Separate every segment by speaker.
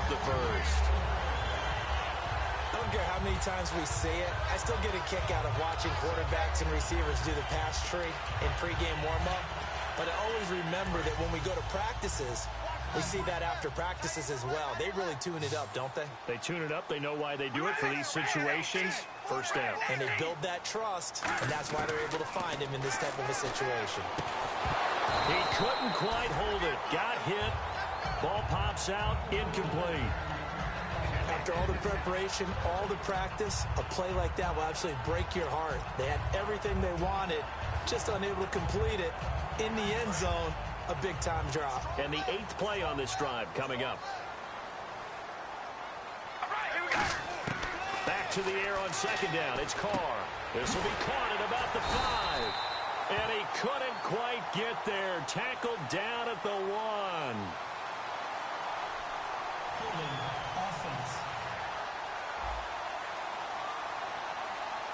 Speaker 1: the first.
Speaker 2: I don't care how many times we see it. I still get a kick out of watching quarterbacks and receivers do the pass tree in pregame warm-up. But I always remember that when we go to practices, we see that after practices as well. They really tune it up, don't they?
Speaker 1: They tune it up. They know why they do it for these situations. First down.
Speaker 2: And they build that trust, and that's why they're able to find him in this type of a situation.
Speaker 1: He couldn't quite hold it. Got hit. Ball pops out. Incomplete.
Speaker 2: After all the preparation, all the practice, a play like that will absolutely break your heart. They had everything they wanted, just unable to complete it. In the end zone, a big-time drop.
Speaker 1: And the 8th play on this drive coming up. Back to the air on second down. It's Carr. This will be caught at about the 5. And he couldn't quite get there. Tackled down at the 1.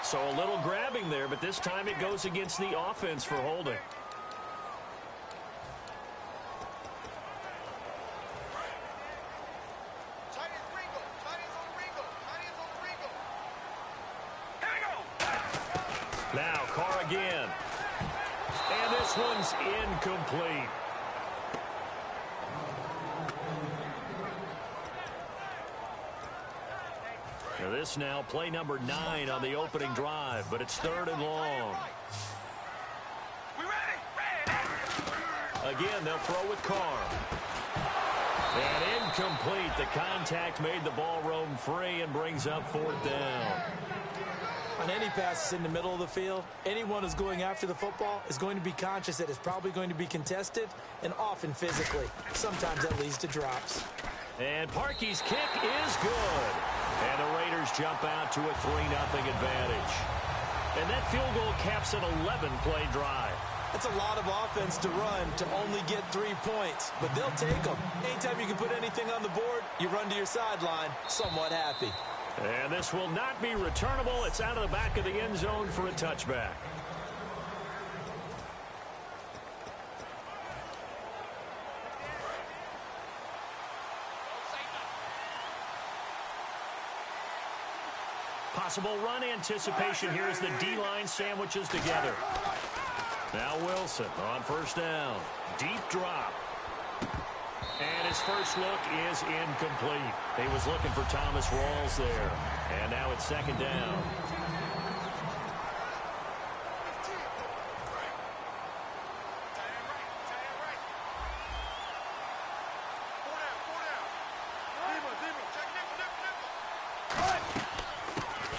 Speaker 1: So a little grabbing there, but this time it goes against the offense for holding. Now Carr again. And this one's incomplete. This now play number 9 on the opening drive, but it's 3rd and long. Again, they'll throw with Carr. And incomplete. The contact made the ball roam free and brings up 4th down.
Speaker 2: On any passes in the middle of the field, anyone who's going after the football is going to be conscious that it's probably going to be contested and often physically. Sometimes that leads to drops.
Speaker 1: And Parkey's kick is good. And the Raiders jump out to a 3-0 advantage. And that field goal caps an 11-play drive.
Speaker 2: That's a lot of offense to run to only get 3 points, but they'll take them. Anytime you can put anything on the board, you run to your sideline somewhat happy.
Speaker 1: And this will not be returnable. It's out of the back of the end zone for a touchback. Possible run anticipation here as the D-line sandwiches together. Now Wilson on first down. Deep drop. And his first look is incomplete. He was looking for Thomas Rawls there. And now it's 2nd down.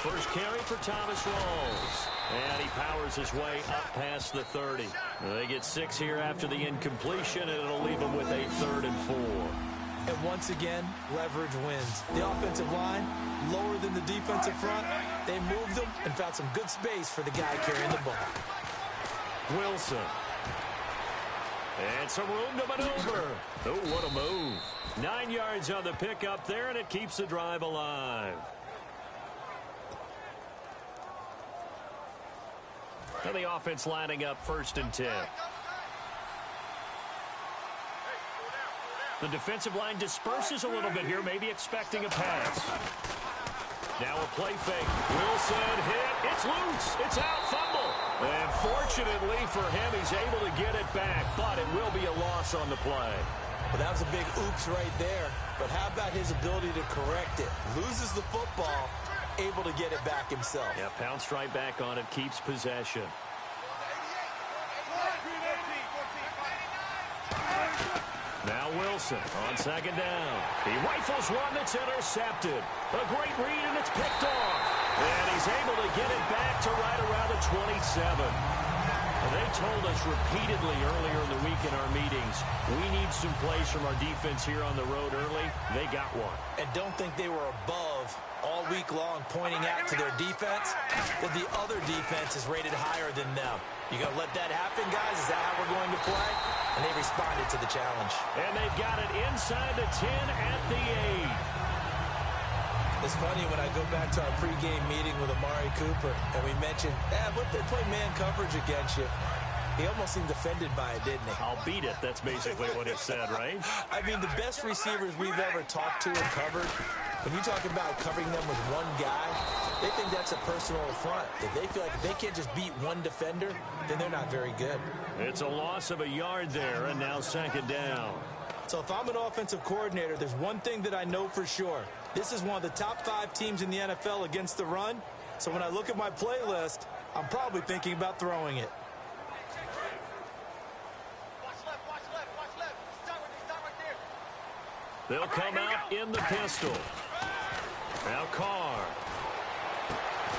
Speaker 1: First carry for Thomas Rawls. And he powers his way up past the 30. They get 6 here after the incompletion, and it'll leave them with a 3rd and 4.
Speaker 2: And once again, leverage wins. The offensive line, lower than the defensive front. They moved them and found some good space for the guy carrying the ball.
Speaker 1: Wilson. And some room to maneuver. Oh, what a move. 9 yards on the pickup there, and it keeps the drive alive. Now the offense lining up 1st and 10. The defensive line disperses a little bit here, maybe expecting a pass. Now a play fake. Wilson hit. It's loose. It's out. Fumble. And fortunately for him, he's able to get it back, but it will be a loss on the play.
Speaker 2: Well, that was a big oops right there. But how about his ability to correct it? Loses the football, able to get it back himself.
Speaker 1: Yeah, pounced right back on it, keeps possession. Now Wilson on 2nd down. He rifles one that's intercepted. A great read, and it's picked off. And he's able to get it back to right around the 27. They told us repeatedly earlier in the week in our meetings, we need some plays from our defense here on the road early. They got one.
Speaker 2: And don't think they were above all week long pointing out to their defense that the other defense is rated higher than them. You going to let that happen, guys? Is that how we're going to play? And they responded to the challenge.
Speaker 1: And they've got it inside the 10 at the 8.
Speaker 2: It's funny when I go back to our pregame meeting with Amari Cooper and we mentioned, what if they play man coverage against you? He almost seemed offended by it, didn't he?
Speaker 1: I'll beat it. That's basically what he said, right?
Speaker 2: I mean, the best receivers we've ever talked to and covered, when you talk about covering them with one guy, they think that's a personal affront. If they feel like if they can't just beat one defender, then they're not very good.
Speaker 1: It's a loss of a yard there, and now second down.
Speaker 2: So if I'm an offensive coordinator, there's one thing that I know for sure. This is one of the top 5 teams in the NFL against the run. So when I look at my playlist, I'm probably thinking about throwing it.
Speaker 1: They'll come out in the pistol. Now Carr.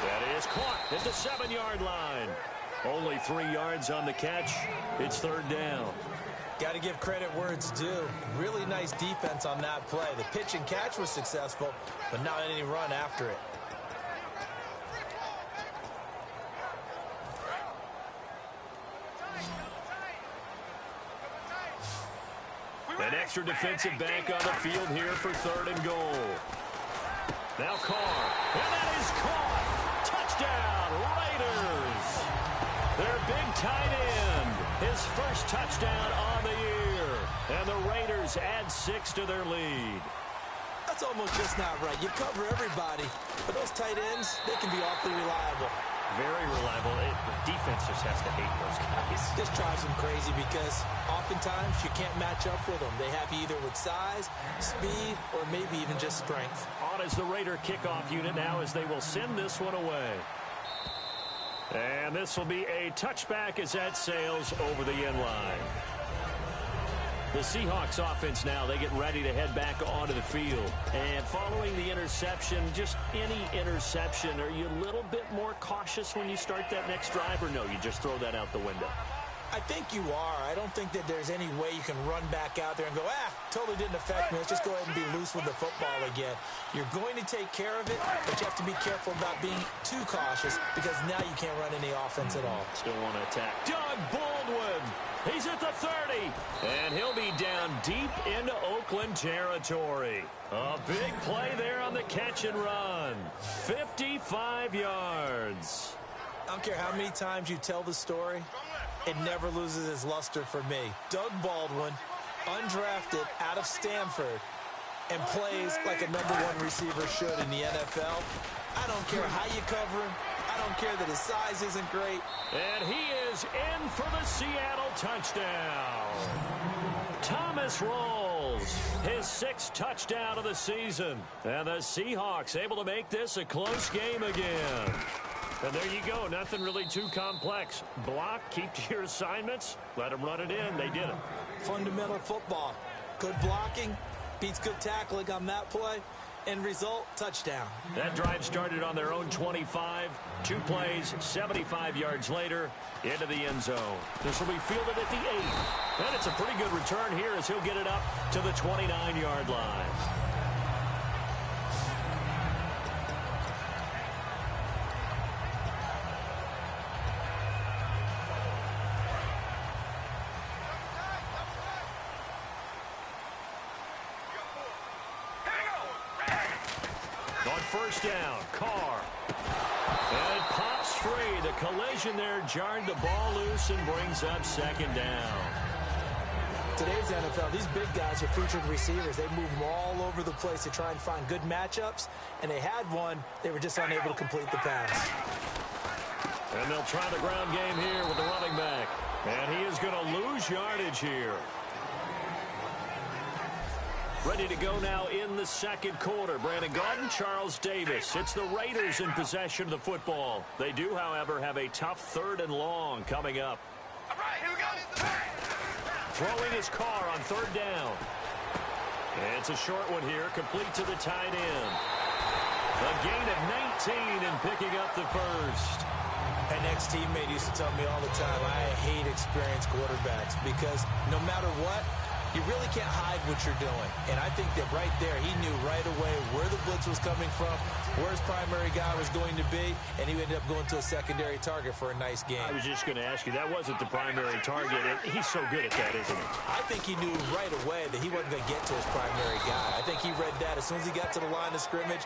Speaker 1: That is caught at the 7-yard line. Only 3 yards on the catch. It's third down.
Speaker 2: Got to give credit where it's due. Really nice defense on that play. The pitch and catch was successful, but not any run after it.
Speaker 1: An extra defensive back on the field here for third and goal. Now Carr. And that is caught. Touchdown, Raiders. Their big tight end. His first touchdown on the year. And the Raiders add 6 to their lead.
Speaker 2: That's almost just not right. You cover everybody, but those tight ends, they can be awfully reliable.
Speaker 1: Very reliable. Defense just has to hate those guys.
Speaker 2: This drives them crazy because oftentimes you can't match up with them. They have you either with size, speed, or maybe even just strength.
Speaker 1: On is the Raider kickoff unit now as they will send this one away. And this will be a touchback as that sails over the end line. The Seahawks offense now, they get ready to head back onto the field. And following the interception, just any interception, are you a little bit more cautious when you start that next drive, or no, you just throw that out the window?
Speaker 2: I think you are. I don't think that there's any way you can run back out there and go, totally didn't affect me. Let's just go ahead and be loose with the football again. You're going to take care of it, but you have to be careful about being too cautious because now you can't run any offense at all.
Speaker 1: Still want to attack. Doug Baldwin. He's at the 30, and he'll be down deep into Oakland territory. A big play there on the catch and run. 55 yards.
Speaker 2: I don't care how many times you tell the story, it never loses its luster for me. Doug Baldwin, undrafted out of Stanford, and plays like a #1 receiver should in the NFL. I don't care how you cover him. I don't care that his size isn't great.
Speaker 1: And he is in for the Seattle touchdown. Thomas Rawls, his 6th touchdown of the season. And the Seahawks able to make this a close game again. And there you go. Nothing really too complex. Block, keep to your assignments, let them run it in. They did it.
Speaker 2: Fundamental football. Good blocking, beats good tackling on that play. End result, touchdown.
Speaker 1: That drive started on their own 25. 2 plays, 75 yards later, into the end zone. This will be fielded at the 8. And it's a pretty good return here as he'll get it up to the 29-yard line. First down, Carr. And it pops free. The collision there jarred the ball loose and brings up second down.
Speaker 2: Today's NFL, these big guys are featured receivers. They move them all over the place to try and find good matchups. And they had one. They were just unable to complete the pass.
Speaker 1: And they'll try the ground game here with the running back. And he is going to lose yardage here. Ready to go now in the second quarter. Brandon Gaudin, Charles Davis. It's the Raiders in possession of the football. They do, however, have a tough 3rd and long coming up.
Speaker 3: All right, here we go.
Speaker 1: Throwing his Carr on 3rd down. And it's a short one here, complete to the tight end. A gain of 19 and picking up the first.
Speaker 2: An ex-teammate used to tell me all the time, I hate experienced quarterbacks because no matter what, you really can't hide what you're doing. And I think that right there, he knew right away where the blitz was coming from, where his primary guy was going to be, and he ended up going to a secondary target for a nice game.
Speaker 1: I was just going to ask you, that wasn't the primary target. He's so good at that, isn't he?
Speaker 2: I think he knew right away that he wasn't going to get to his primary guy. I think he read that as soon as he got to the line of scrimmage,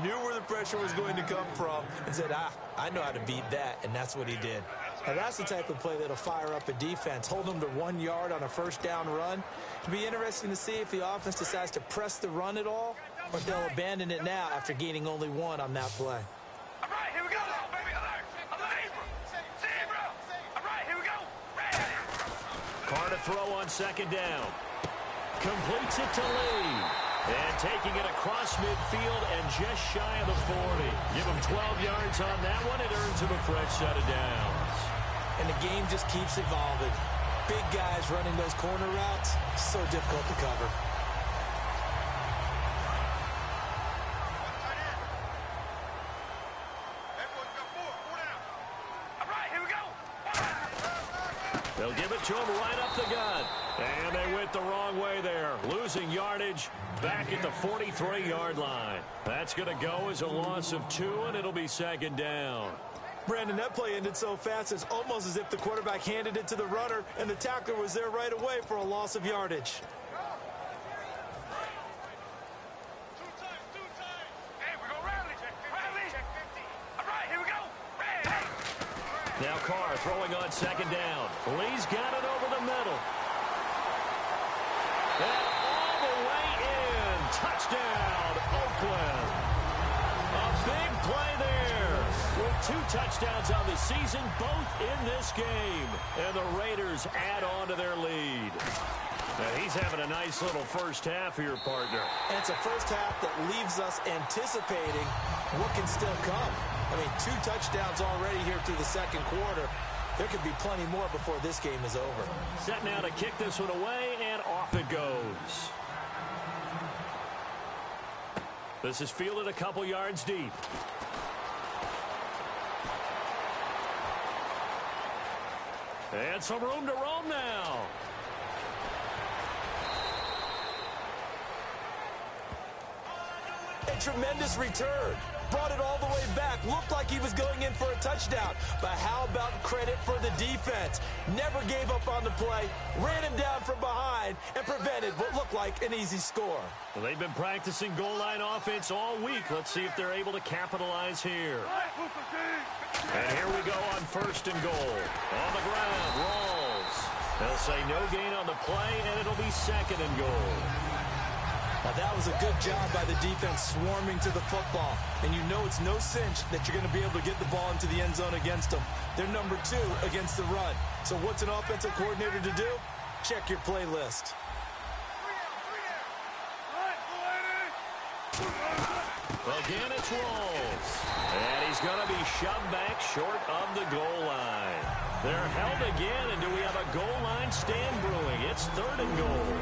Speaker 2: knew where the pressure was going to come from, and said, I know how to beat that, and that's what he did. Now that's the type of play that'll fire up a defense. Hold them to 1 yard on a first down run. It'll be interesting to see if the offense decides to press the run at all, or if they'll abandon it now after gaining only 1 on that play.
Speaker 3: All right, here we go, baby. Alert. Zebra. All right, here we go. Ready.
Speaker 1: Carr to throw on second down. Completes it to Lee. And taking it across midfield and just shy of the 40. Give him 12 yards on that one. It earns him a fresh set of downs.
Speaker 2: And the game just keeps evolving. Big guys running those corner routes, so difficult to cover.
Speaker 3: All right, here we go.
Speaker 1: They'll give it to him right up the gut. And they went the wrong way there. Losing yardage back at the 43-yard line. That's going to go as a loss of 2, and it'll be second down.
Speaker 2: Brandon, that play ended so fast, it's almost as if the quarterback handed it to the runner, and the tackler was there right away for a loss of yardage.
Speaker 3: Hey, we're going to rally. Check 50. All right, here we go. Ready.
Speaker 1: Now Carr throwing on second down. Lee's got it over the middle. And all the way in. Touchdown, Oakland. A big play there. With 2 touchdowns on the season, both in this game. And the Raiders add on to their lead. Now he's having a nice little first half here, partner.
Speaker 2: And it's a first half that leaves us anticipating what can still come. I mean, 2 touchdowns already here through the second quarter. There could be plenty more before this game is over.
Speaker 1: Set now to kick this one away, and off it goes. This is fielded a couple yards deep. And some room to roam now.
Speaker 2: A tremendous return. Brought it all the way back. Looked like he was going in for a touchdown. But how about credit for the defense? Never gave up on the play. Ran him down from behind and prevented what looked like an easy score.
Speaker 1: Well, they've been practicing goal line offense all week. Let's see if they're able to capitalize here. And here we go on first and goal. On the ground, Rawls. They'll say no gain on the play, and it'll be second and goal.
Speaker 2: Now, that was a good job by the defense swarming to the football. And you know it's no cinch that you're going to be able to get the ball into the end zone against them. They're number 2 against the run. So what's an offensive coordinator to do? Check your playlist.
Speaker 1: Again, it's Rawls. And he's going to be shoved back short of the goal line. They're held again, and do we have a goal line stand brewing? It's third and goal.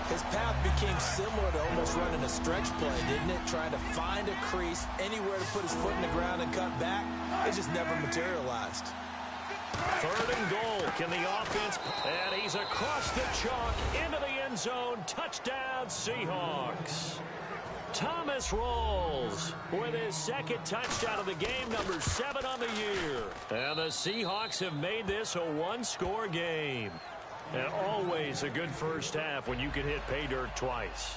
Speaker 2: His path became similar to almost running a stretch play, didn't it? Trying to find a crease, anywhere to put his foot in the ground and cut back. It just never materialized.
Speaker 1: Third and goal. Can the offense... And he's across the chalk into the end zone. Touchdown, Seahawks. Thomas Rawls with his second touchdown of the game, number 7 on the year. And the Seahawks have made this a one-score game. And always a good first half when you can hit pay dirt twice.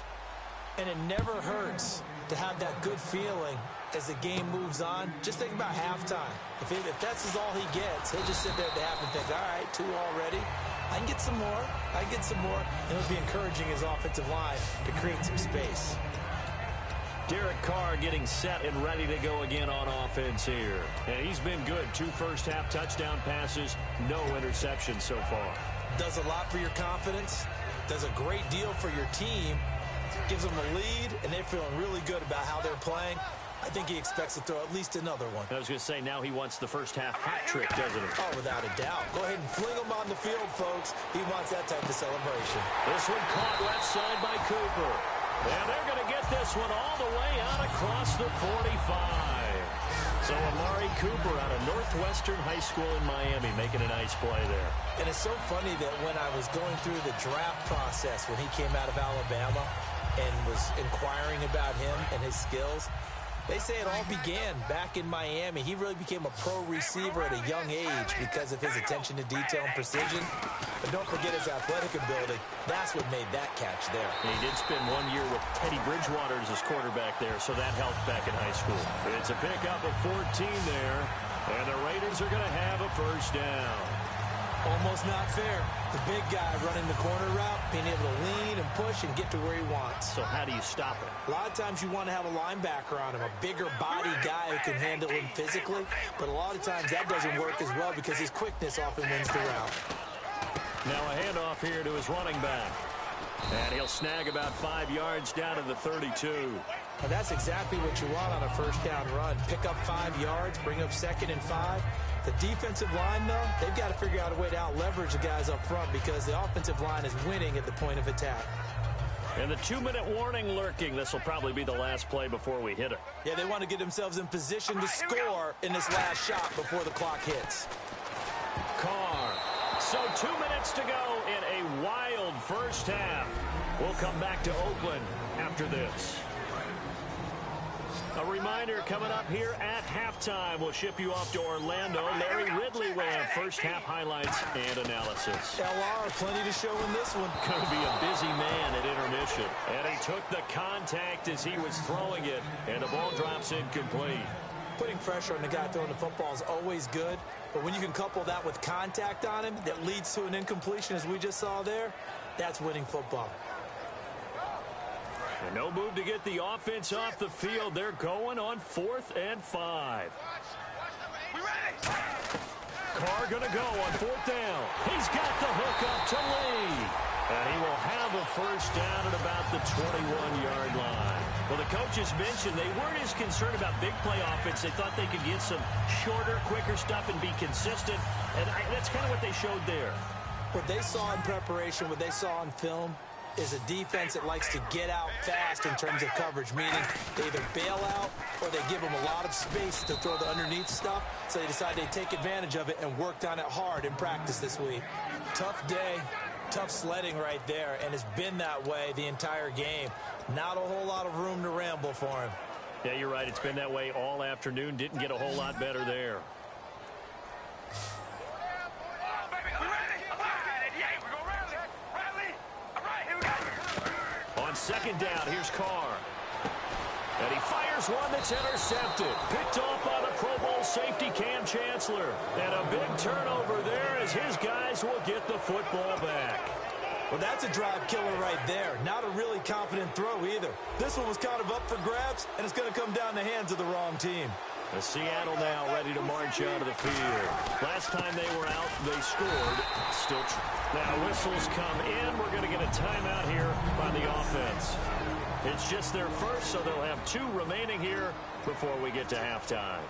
Speaker 2: And it never hurts to have that good feeling as the game moves on. Just think about halftime. If that's all he gets, he'll just sit there at the half and think, all right, 2 already. I can get some more. I can get some more. And it'll be encouraging his offensive line to create some space.
Speaker 1: Derek Carr getting set and ready to go again on offense here. And he's been good. 2 first-half touchdown passes, no interceptions so far.
Speaker 2: Does a lot for your confidence, does a great deal for your team, gives them a lead, and they're feeling really good about how they're playing. I think he expects to throw at least another one.
Speaker 1: I was going to say, now he wants the first-half hat trick, doesn't he?
Speaker 2: Oh, without a doubt. Go ahead and fling him on the field, folks. He wants that type of celebration.
Speaker 1: This one caught left side by Cooper. And they're going to get this one all the way out across the 45. So Amari Cooper out of Northwestern High School in Miami making a nice play there.
Speaker 2: And it's so funny that when I was going through the draft process when he came out of Alabama and was inquiring about him and his skills, they say it all began back in Miami. He really became a pro receiver at a young age because of his attention to detail and precision. But don't forget his athletic ability. That's what made that catch there.
Speaker 1: And he did spend 1 year with Teddy Bridgewater as his quarterback there, so that helped back in high school. It's a pickup of 14 there. And the Raiders are going to have a first down.
Speaker 2: Almost not fair. The big guy running the corner route, being able to lean and push and get to where he wants.
Speaker 1: So how do you stop it?
Speaker 2: A lot of times you want to have a linebacker on him, a bigger body guy who can handle him physically. But a lot of times that doesn't work as well because his quickness often wins the route.
Speaker 1: Now a handoff here to his running back. And he'll snag about 5 yards down to the 32.
Speaker 2: And that's exactly what you want on a first down run. Pick up 5 yards, bring up 2nd and 5. The defensive line, though, they've got to figure out a way to out-leverage the guys up front because the offensive line is winning at the point of attack.
Speaker 1: And the 2-minute warning lurking. This will probably be the last play before we hit it.
Speaker 2: Yeah, they want to get themselves in position to score in this last shot before the clock hits.
Speaker 1: Carr. So 2 minutes to go in a wild first half. We'll come back to Oakland after this. A reminder coming up here at halftime. We'll ship you off to Orlando. Larry Ridley will have first half highlights and analysis.
Speaker 2: LR, plenty to show in this one.
Speaker 1: Going to be a busy man at intermission. And he took the contact as he was throwing it. And the ball drops incomplete.
Speaker 2: Putting pressure on the guy throwing the football is always good. But when you can couple that with contact on him that leads to an incompletion as we just saw there, that's winning football.
Speaker 1: And no move to get the offense off the field. They're going on 4th and 5. Carr going to go on 4th down. He's got the hook up to Lee. And he will have a first down at about the 21-yard line. Well, the coaches mentioned they weren't as concerned about big play offense. They thought they could get some shorter, quicker stuff and be consistent. And that's kind of what they showed there.
Speaker 2: What they saw in preparation, what they saw on film, is a defense that likes to get out fast in terms of coverage, meaning they either bail out or they give them a lot of space to throw the underneath stuff, so they decide they take advantage of it and worked on it hard in practice this week. Tough day, tough sledding right there, and it's been that way the entire game. Not a whole lot of room to ramble for him.
Speaker 1: Yeah, you're right. It's been that way all afternoon. Didn't get a whole lot better there. Second down, here's Carr. And he fires one that's intercepted. Picked off by the Pro Bowl safety Cam Chancellor. And a big turnover there as his guys will get the football back.
Speaker 2: Well, that's a drive killer right there. Not a really confident throw either. This one was kind of up for grabs, and it's going to come down the hands of the wrong team.
Speaker 1: The Seattle now ready to march out of the field. Last time they were out, they scored. Now whistles come in. We're going to get a timeout here by the offense. It's just their first, so they'll have 2 remaining here before we get to halftime.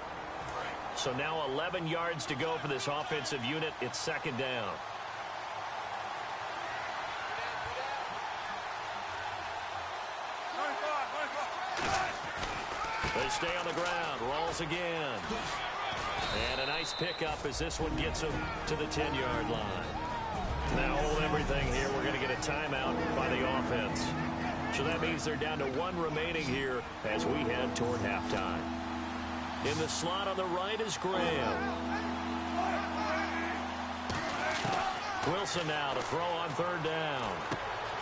Speaker 1: So now 11 yards to go for this offensive unit. It's second down. They stay on the ground. Rolls again. And a nice pickup as this one gets him to the 10-yard line. Now hold everything here. We're going to get a timeout by the offense. So that means they're down to 1 remaining here as we head toward halftime. In the slot on the right is Graham. Wilson now to throw on 3rd down.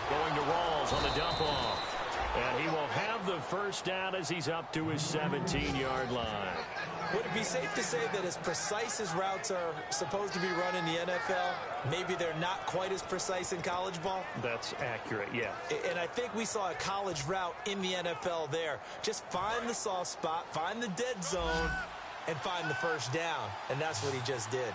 Speaker 1: Going to Rawls on the dump-off. And he will have the first down as he's up to his 17-yard line.
Speaker 2: Would it be safe to say that as precise as routes are supposed to be run in the NFL, maybe they're not quite as precise in college ball?
Speaker 1: That's accurate, yeah.
Speaker 2: And I think we saw a college route in the NFL there. Just find the soft spot, find the dead zone, and find the first down. And that's what he just did.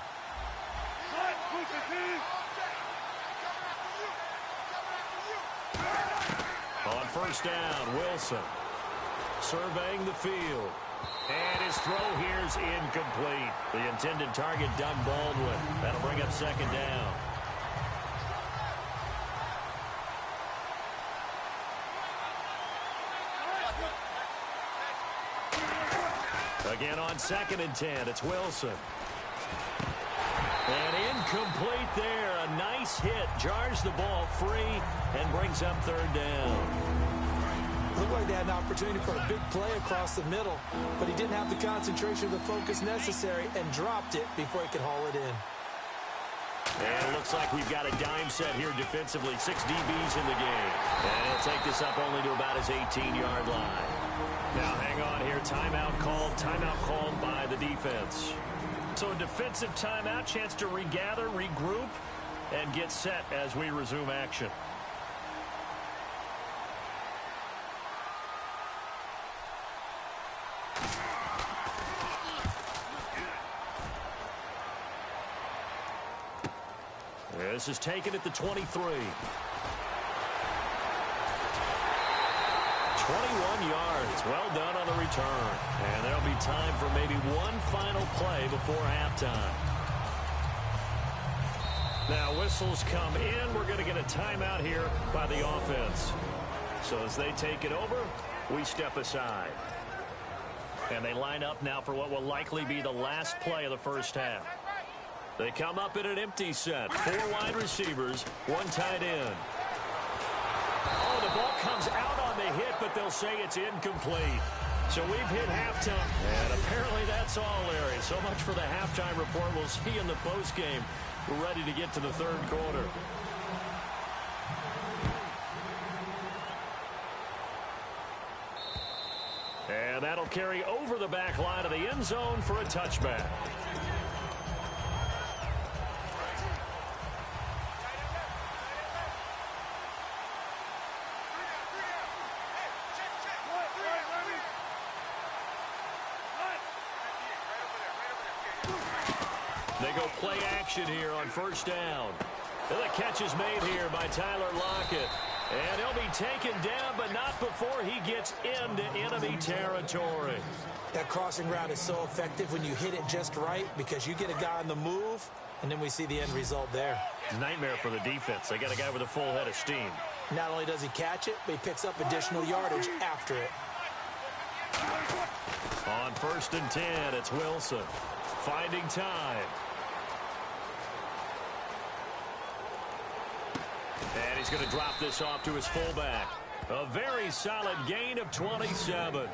Speaker 1: On first down, Wilson surveying the field. And his throw here is incomplete. The intended target, Doug Baldwin. That'll bring up second down. Again on 2nd and 10, it's Wilson. And incomplete there. A nice hit. Jars the ball free and brings up 3rd down.
Speaker 2: Looked like they had an opportunity for a big play across the middle, but he didn't have the concentration or the focus necessary and dropped it before he could haul it in.
Speaker 1: And it looks like we've got a dime set here defensively. 6 DBs in the game. And he'll take this up only to about his 18-yard line. Now hang on here. Timeout called by the defense. So a defensive timeout, chance to regather, regroup, and get set as we resume action. This is taken at the 23. 21 yards. Well done on the return. And there'll be time for maybe one final play before halftime. Now whistles come in. We're going to get a timeout here by the offense. So as they take it over, we step aside. And they line up now for what will likely be the last play of the first half. They come up in an empty set. 4 wide receivers, 1 tight end. Oh, the ball comes out on the hit, but they'll say it's incomplete. So we've hit halftime, and apparently that's all, Larry. So much for the halftime report. We'll see in the postgame. We're ready to get to the third quarter. And that'll carry over the back line of the end zone for a touchback. They go play action here on first down. And the catch is made here by Tyler Lockett. And he'll be taken down, but not before he gets into enemy territory.
Speaker 2: That crossing route is so effective when you hit it just right because you get a guy on the move, and then we see the end result there.
Speaker 1: Nightmare for the defense. They got a guy with a full head of steam.
Speaker 2: Not only does he catch it, but he picks up additional yardage after it.
Speaker 1: On 1st and 10, it's Wilson. Finding time. And he's going to drop this off to his fullback. A very solid gain of 27.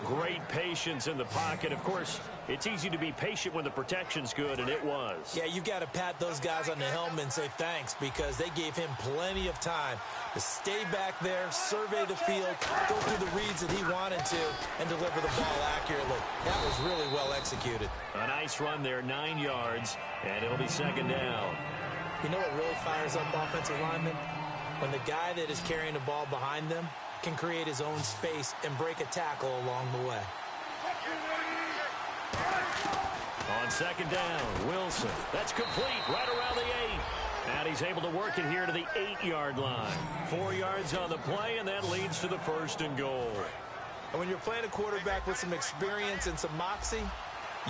Speaker 1: Great patience in the pocket. Of course, it's easy to be patient when the protection's good, and it was.
Speaker 2: Yeah, you got to pat those guys on the helmet and say thanks because they gave him plenty of time to stay back there, survey the field, go through the reads that he wanted to, and deliver the ball accurately. That was really well executed.
Speaker 1: A nice run there, 9 yards, and it'll be second down.
Speaker 2: You know what really fires up offensive linemen? When the guy that is carrying the ball behind them can create his own space and break a tackle along the way.
Speaker 1: On second down, Wilson. That's complete right around the 8. And he's able to work it here to the 8-yard line. 4 yards on the play, and that leads to the 1st and goal.
Speaker 2: And when you're playing a quarterback with some experience and some moxie,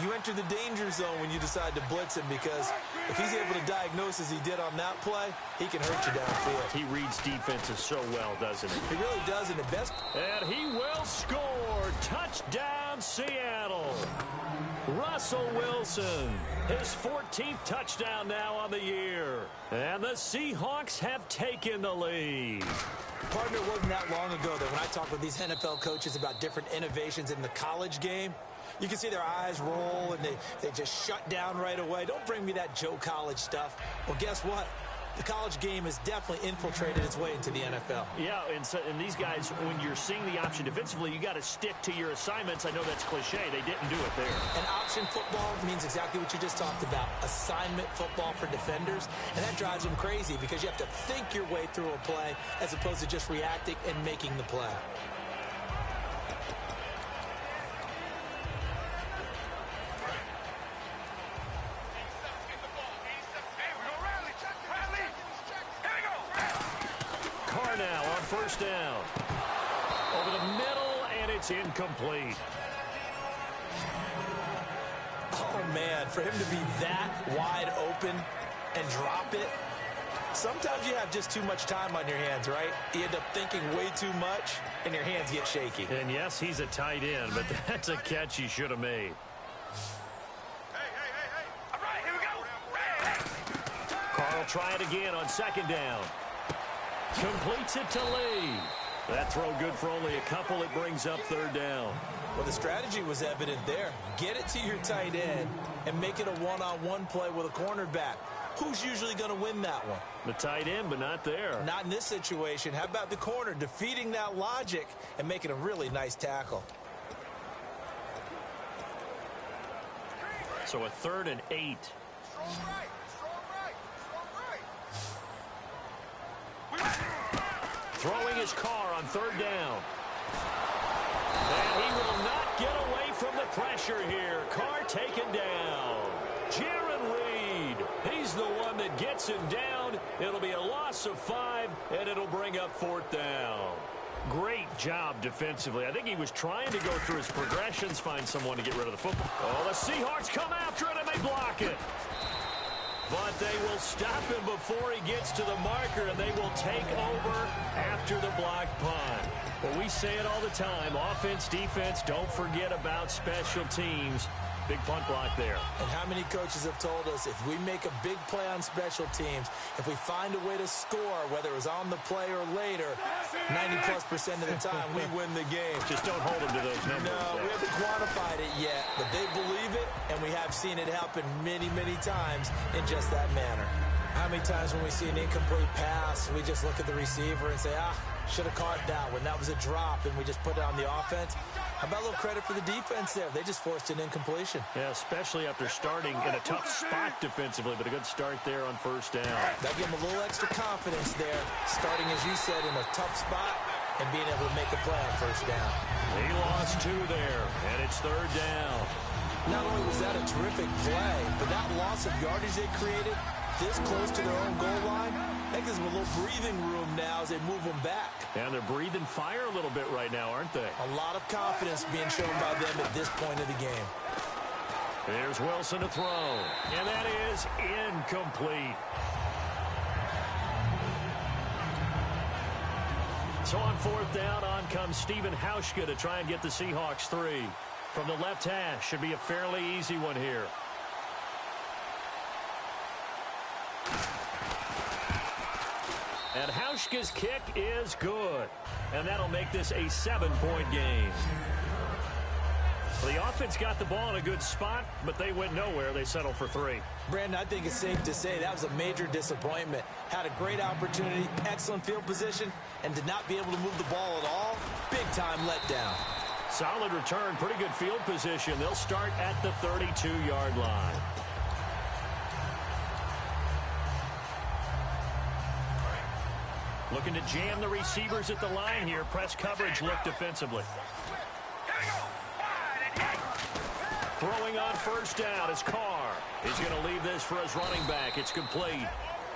Speaker 2: you enter the danger zone when you decide to blitz him because if he's able to diagnose as he did on that play, he can hurt you downfield.
Speaker 1: He reads defenses so well, doesn't he?
Speaker 2: He really does in the best.
Speaker 1: And he will score. Touchdown, Seattle. Russell Wilson, his 14th touchdown now on the year. And the Seahawks have taken the lead.
Speaker 2: Partner, it wasn't that long ago that when I talked with these NFL coaches about different innovations in the college game, you can see their eyes roll and they just shut down right away. Don't bring me that Joe College stuff. Well, guess what? The college game has definitely infiltrated its way into the NFL.
Speaker 1: Yeah, and these guys, when you're seeing the option defensively, you got to stick to your assignments. I know that's cliche. They didn't do it there.
Speaker 2: And option football means exactly what you just talked about, assignment football for defenders. And that drives them crazy because you have to think your way through a play as opposed to just reacting and making the play.
Speaker 1: First down. Over the middle, and it's incomplete.
Speaker 2: Oh, man, for him to be that wide open and drop it, sometimes you have just too much time on your hands, right? You end up thinking way too much, and your hands get shaky.
Speaker 1: And, yes, he's a tight end, but that's a catch he should have made.
Speaker 3: Hey. All right, here we go. Hey.
Speaker 1: Carl try it again on second down. Completes it to Lee. That throw good for only a couple. It brings up third down.
Speaker 2: Well, the strategy was evident there. Get it to your tight end and make it a one-on-one play with a cornerback. who's usually going to win that one?
Speaker 1: The tight end, but not there.
Speaker 2: Not in this situation. How about the corner defeating that logic and making a really nice tackle?
Speaker 1: So a 3rd and 8. Throwing his car on 3rd down. And he will not get away from the pressure here. Carr taken down. Jaron Reed, he's the one that gets him down. It'll be a loss of 5, and it'll bring up 4th down. Great job defensively. I think he was trying to go through his progressions, find someone to get rid of the football. Oh, the Seahawks come after it, and they block it. But they will stop him before he gets to the marker, and they will take over after the block punt. Well, we say it all the time, offense, defense, don't forget about special teams. Big punt block there.
Speaker 2: And how many coaches have told us if we make a big play on special teams, if we find a way to score, whether it was on the play or later, 90+% of the time we win the game.
Speaker 1: Just don't hold them to those numbers.
Speaker 2: No, we haven't quantified it yet, but they believe it, and we have seen it happen many, many times in just that manner. How many times when we see an incomplete pass, we just look at the receiver and say, should have caught that one. That was a drop, and we just put it on the offense. How about a little credit for the defense there? They just forced an incompletion.
Speaker 1: Yeah, especially after starting in a tough spot defensively, but a good start there on 1st down.
Speaker 2: That gave them a little extra confidence there, starting, as you said, in a tough spot and being able to make a play on 1st down.
Speaker 1: He lost 2 there, and it's 3rd down.
Speaker 2: Not only was that a terrific play, but that loss of yardage they created this close to their own goal line, that gives them a little breathing room now as they move them back.
Speaker 1: And they're breathing fire a little bit right now, aren't they?
Speaker 2: A lot of confidence being shown by them at this point of the game.
Speaker 1: There's Wilson to throw, and that is incomplete. So on 4th down, on comes Stephen Hauschka to try and get the Seahawks 3. From the left hash, should be a fairly easy one here. And Hauschka's kick is good. And that'll make this a 7-point game. The offense got the ball in a good spot, but they went nowhere. They settled for 3.
Speaker 2: Brandon, I think it's safe to say that was a major disappointment. Had a great opportunity, excellent field position, and did not be able to move the ball at all. Big-time letdown.
Speaker 1: Solid return, pretty good field position. They'll start at the 32-yard line. Looking to jam the receivers at the line here. Press coverage look defensively. Throwing on 1st down is Carr. He's going to leave this for his running back. It's complete.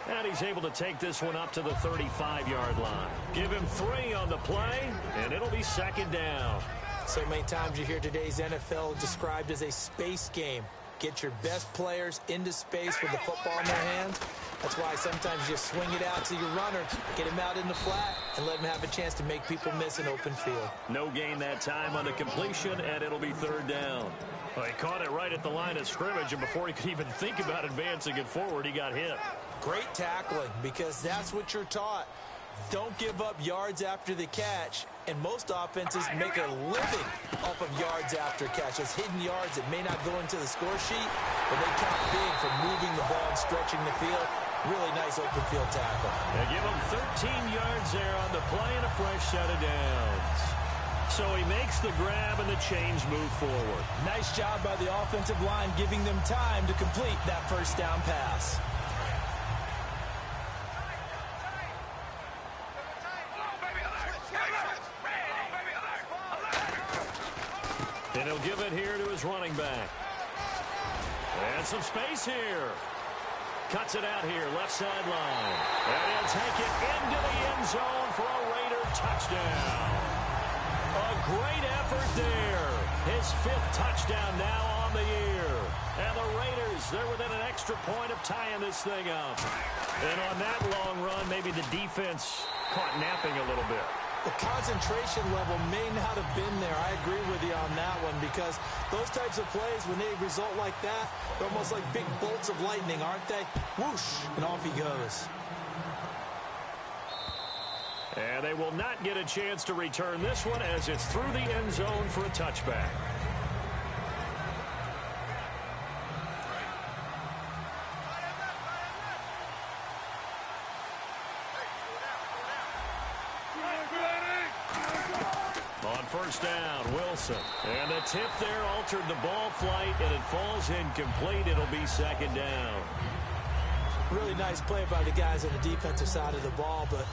Speaker 1: And he's able to take this one up to the 35-yard line. Give him 3 on the play, and it'll be 2nd down.
Speaker 2: So many times you hear today's NFL described as a space game. Get your best players into space with the football in their hands. That's why sometimes you swing it out to your runner, get him out in the flat, and let him have a chance to make people miss an open field.
Speaker 1: No gain that time on the completion, and it'll be 3rd down. Well, he caught it right at the line of scrimmage, and before he could even think about advancing it forward, he got hit.
Speaker 2: Great tackling, because that's what you're taught. Don't give up yards after the catch, and most offenses make a living off of yards after catch. Those hidden yards that may not go into the score sheet, but they count big for moving the ball and stretching the field. Really nice open field tackle.
Speaker 1: They give him 13 yards there on the play and a fresh set of downs. So he makes the grab and the change move forward.
Speaker 2: Nice job by the offensive line giving them time to complete that 1st down pass.
Speaker 1: And he'll give it here to his running back. And some space here. Cuts it out here, left sideline. And he'll take it into the end zone for a Raider touchdown. A great effort there. His 5th touchdown now on the year. And the Raiders, they're within an extra point of tying this thing up. And on that long run, maybe the defense caught napping a little bit.
Speaker 2: The concentration level may not have been there. I agree with you on that one, because those types of plays, when they result like that, they're almost like big bolts of lightning, aren't they? Whoosh, and off he goes.
Speaker 1: And they will not get a chance to return this one as it's through the end zone for a touchback. first down, Wilson. And the tip there altered the ball flight, and it falls incomplete. It'll be second down.
Speaker 2: Really nice play by the guys on the defensive side of the ball, but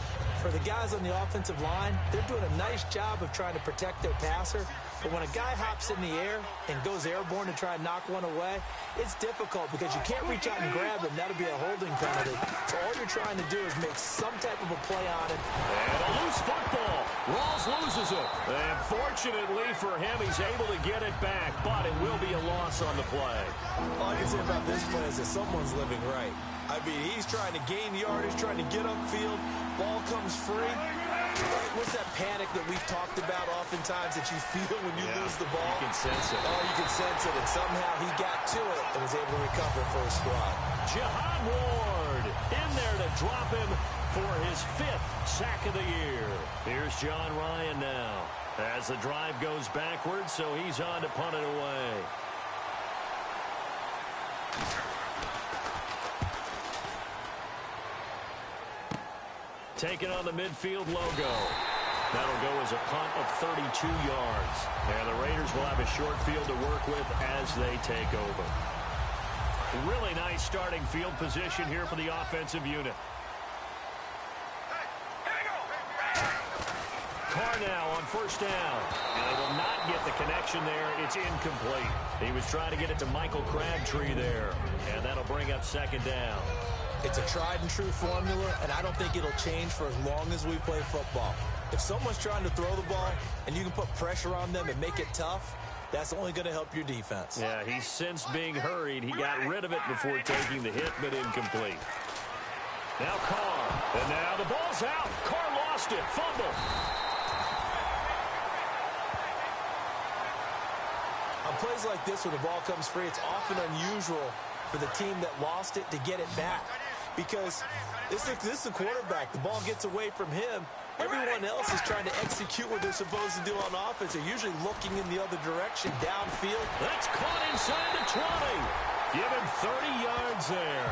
Speaker 2: for the guys on the offensive line, they're doing a nice job of trying to protect their passer. But when a guy hops in the air and goes airborne to try and knock one away, it's difficult because you can't reach out and grab him. That'll be a holding penalty. So all you're trying to do is make some type of a play on it.
Speaker 1: And a loose football. Rawls loses it. And fortunately for him, he's able to get it back, but it will be a loss on the play.
Speaker 2: All I can say about this play is that someone's living right. I mean, he's trying to gain yardage, trying to get upfield. Ball comes free. What's that panic that we've talked about oftentimes that you feel when you lose the ball?
Speaker 1: You can sense it.
Speaker 2: Oh, you can sense it, and somehow he got to it and was able to recover for his squad.
Speaker 1: Jihad Ward in there to drop him for his 5th sack of the year. Here's John Ryan now as the drive goes backwards, so he's on to punt it away. Taking on the midfield logo. That'll go as a punt of 32 yards. And the Raiders will have a short field to work with as they take over. Really nice starting field position here for the offensive unit. Carr now on first down. And they will not get the connection there. It's incomplete. He was trying to get it to Michael Crabtree there. And that'll bring up second down.
Speaker 2: It's a tried-and-true formula, and I don't think it'll change for as long as we play football. If someone's trying to throw the ball and you can put pressure on them and make it tough, that's only going to help your defense.
Speaker 1: Yeah, he's since being hurried. He got rid of it before taking the hit, but incomplete. Now Carr. And now the ball's out. Carr lost it. Fumble.
Speaker 2: On plays like this where the ball comes free, it's often unusual for the team that lost it to get it back. Because this is the quarterback. The ball gets away from him. Everyone else is trying to execute what they're supposed to do on offense. They're usually looking in the other direction, downfield.
Speaker 1: That's caught inside the 20. Give him 30 yards there.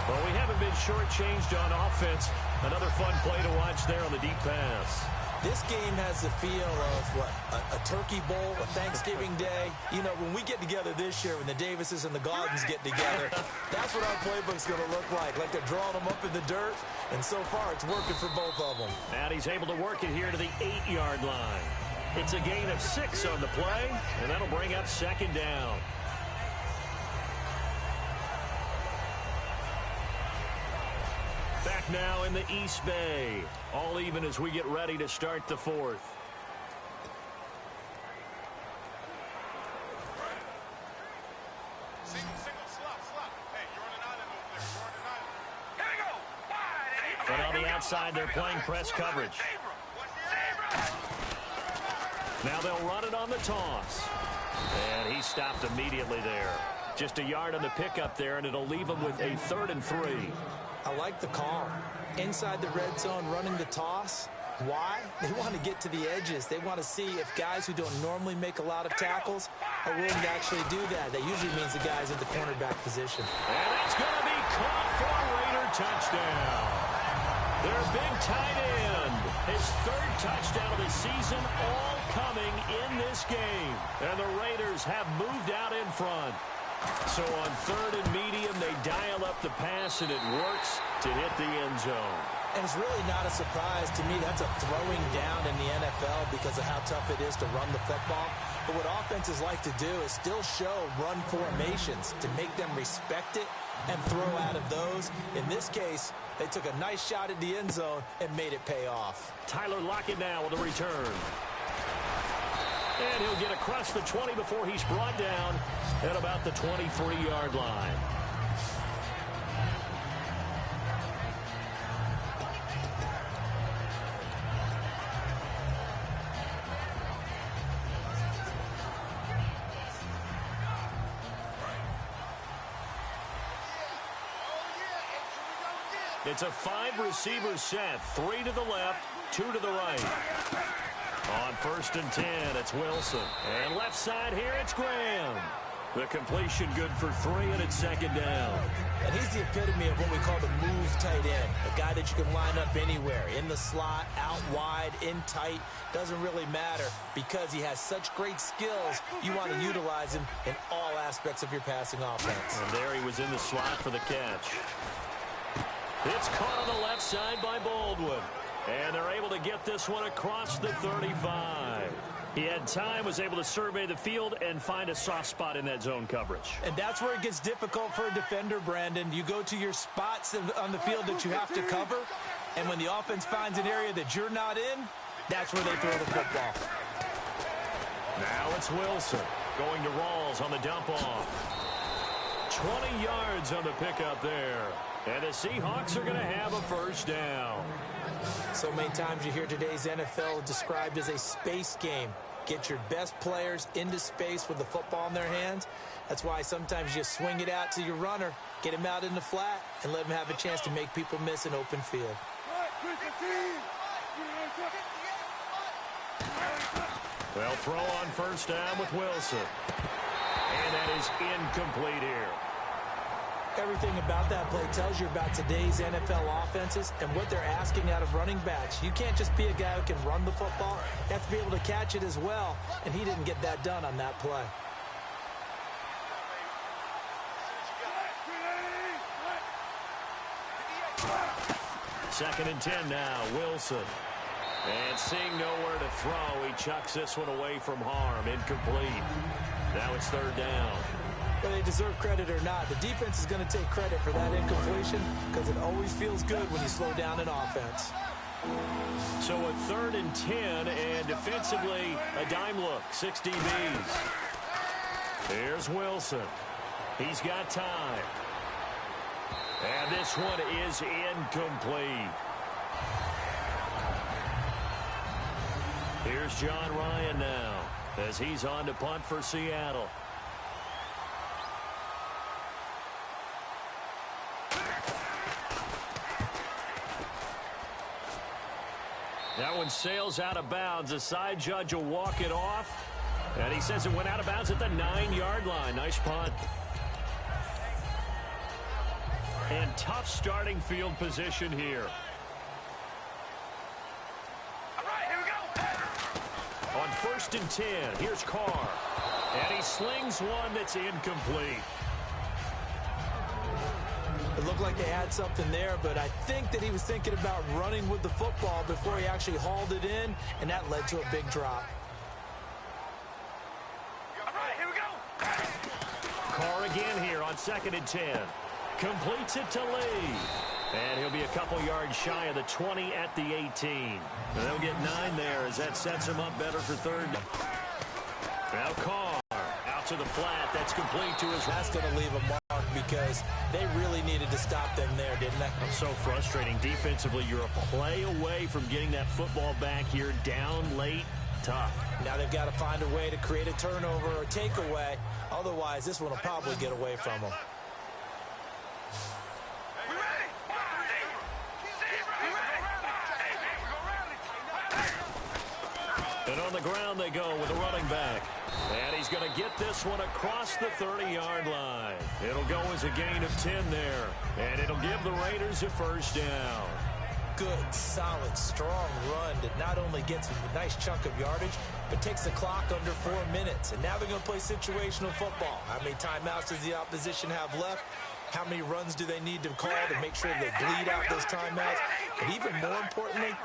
Speaker 1: Well, we haven't been shortchanged on offense. Another fun play to watch there on the deep pass.
Speaker 2: This game has the feel of, a Turkey Bowl, a Thanksgiving Day. You know, when we get together this year, when the Davises and the Gardens get together, that's what our playbook's going to look like they're drawing them up in the dirt, and so far it's working for both of them.
Speaker 1: And he's able to work it here to the 8-yard line. It's a gain of 6 on the play, and that'll bring up second down. Back now in the East Bay. All even as we get ready to start the 4th. But on the outside, they're playing press coverage. Now they'll run it on the toss. And he stopped immediately there. Just a yard on the pickup there, and it'll leave him with a 3rd and 3.
Speaker 2: I like the call. Inside the red zone, running the toss. Why? They want to get to the edges. They want to see if guys who don't normally make a lot of tackles are willing to actually do that. That usually means the guy's in the cornerback position.
Speaker 1: And it's going to be caught for a Raider touchdown. Their big tight end. His 3rd touchdown of the season, all coming in this game. And the Raiders have moved out in front. So on 3rd and medium, they dial up the pass, and it works to hit the end zone.
Speaker 2: And it's really not a surprise to me. That's a throwing down in the NFL because of how tough it is to run the football. But what offenses like to do is still show run formations to make them respect it and throw out of those. In this case, they took a nice shot at the end zone and made it pay off.
Speaker 1: Tyler Lockett now with a return. And he'll get across the 20 before he's brought down at about the 23-yard line. It's a 5-receiver set, 3 to the left, 2 to the right. On 1st and 10, it's Wilson. And left side here, it's Graham. The completion good for 3, and it's second down.
Speaker 2: And he's the epitome of what we call the move tight end. A guy that you can line up anywhere, in the slot, out wide, in tight. Doesn't really matter because he has such great skills. You want to utilize him in all aspects of your passing offense.
Speaker 1: And there he was in the slot for the catch. It's caught on the left side by Baldwin. And they're able to get this one across the 35. He had time, was able to survey the field and find a soft spot in that zone coverage.
Speaker 2: And that's where it gets difficult for a defender, Brandon. You go to your spots on the field that you have to cover, and when the offense finds an area that you're not in, that's where they throw the football.
Speaker 1: Now it's Wilson going to Rawls on the dump off. 20 yards on the pickup there. And the Seahawks are going to have a first down.
Speaker 2: So many times you hear today's NFL described as a space game. Get your best players into space with the football in their hands. That's why sometimes you swing it out to your runner, get him out in the flat, and let him have a chance to make people miss an open field.
Speaker 1: Well, throw on first down with Wilson. And that is incomplete here.
Speaker 2: Everything about that play tells you about today's NFL offenses and what they're asking out of running backs. You can't just be a guy who can run the football. You have to be able to catch it as well, and he didn't get that done on that play.
Speaker 1: Second and 10 now, Wilson. And seeing nowhere to throw, he chucks this one away from harm. Incomplete. Now it's third down.
Speaker 2: Whether they deserve credit or not, the defense is going to take credit for that incompletion because it always feels good when you slow down an offense.
Speaker 1: So a third and 10, and defensively, a dime look, 6 DBs. Here's Wilson. He's got time. And this one is incomplete. Here's John Ryan now as he's on to punt for Seattle. That one sails out of bounds. The side judge will walk it off. And he says it went out of bounds at the 9-yard line. Nice punt. And tough starting field position here.
Speaker 3: All right, here we go.
Speaker 1: On first and 10, here's Carr. And he slings one that's incomplete.
Speaker 2: It looked like they had something there, but I think that he was thinking about running with the football before he actually hauled it in, and that led to a big drop.
Speaker 3: All right, here we go.
Speaker 1: Carr again here on second and 10. Completes it to Lee. And he'll be a couple yards shy of the 20 at the 18. And they'll get 9 there as that sets him up better for third. Now Carr out to the flat. That's complete to his.
Speaker 2: That's going to leave a mark because they really needed to stop them there, didn't they?
Speaker 1: So frustrating. Defensively, you're a play away from getting that football back here down late. Tough.
Speaker 2: Now they've got to find a way to create a turnover or takeaway. Otherwise, this one will probably get away from them.
Speaker 3: We ready?
Speaker 1: And on the ground they go with a running back. And he's going to get this one across the 30-yard line. It'll go as a gain of 10 there. And it'll give the Raiders a first down.
Speaker 2: Good, solid, strong run that not only gets a nice chunk of yardage, but takes the clock under 4 minutes. And now they're going to play situational football. How many timeouts does the opposition have left? How many runs do they need to call to make sure they bleed out those timeouts? And even more importantly,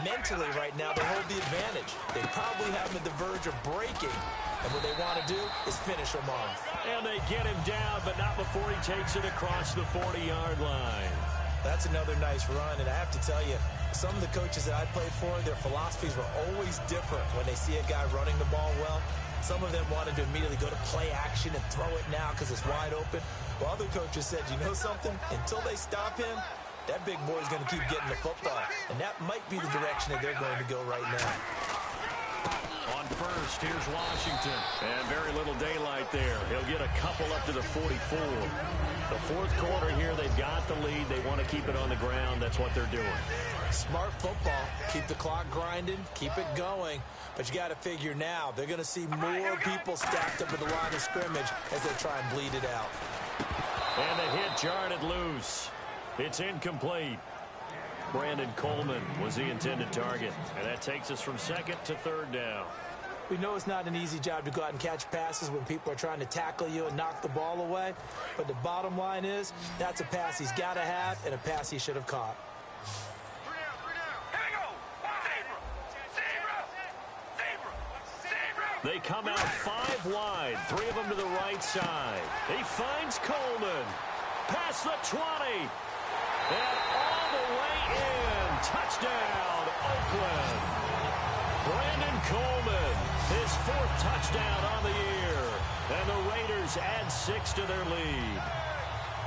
Speaker 2: mentally right now, they hold the advantage. They probably have them at the verge of breaking. And what they want to do is finish them off.
Speaker 1: And they get him down, but not before he takes it across the 40-yard line.
Speaker 2: That's another nice run, and I have to tell you, some of the coaches that I played for, their philosophies were always different when they see a guy running the ball well. Some of them wanted to immediately go to play action and throw it now because it's wide open. While other coaches said, you know something? Until they stop him, that big boy's going to keep getting the football. And that might be the direction that they're going to go right now.
Speaker 1: On first, here's Washington. And very little daylight there. He'll get a couple up to the 44. The fourth quarter here, they've got the lead. They want to keep it on the ground. That's what they're doing.
Speaker 2: Smart football. Keep the clock grinding. Keep it going. But you got to figure now, they're going to see more people stacked up at the line of scrimmage as they try and bleed it out.
Speaker 1: And the hit jarred it loose. It's incomplete. Brandon Coleman was the intended target. And that takes us from second to third down.
Speaker 2: We know it's not an easy job to go out and catch passes when people are trying to tackle you and knock the ball away. But the bottom line is, that's a pass he's got to have and a pass he should have caught.
Speaker 1: They come out 5 wide, 3 of them to the right side. He finds Coleman. Past the 20. And all the way in. Touchdown, Oakland. Brandon Coleman, his 4th touchdown on the year. And the Raiders add 6 to their lead.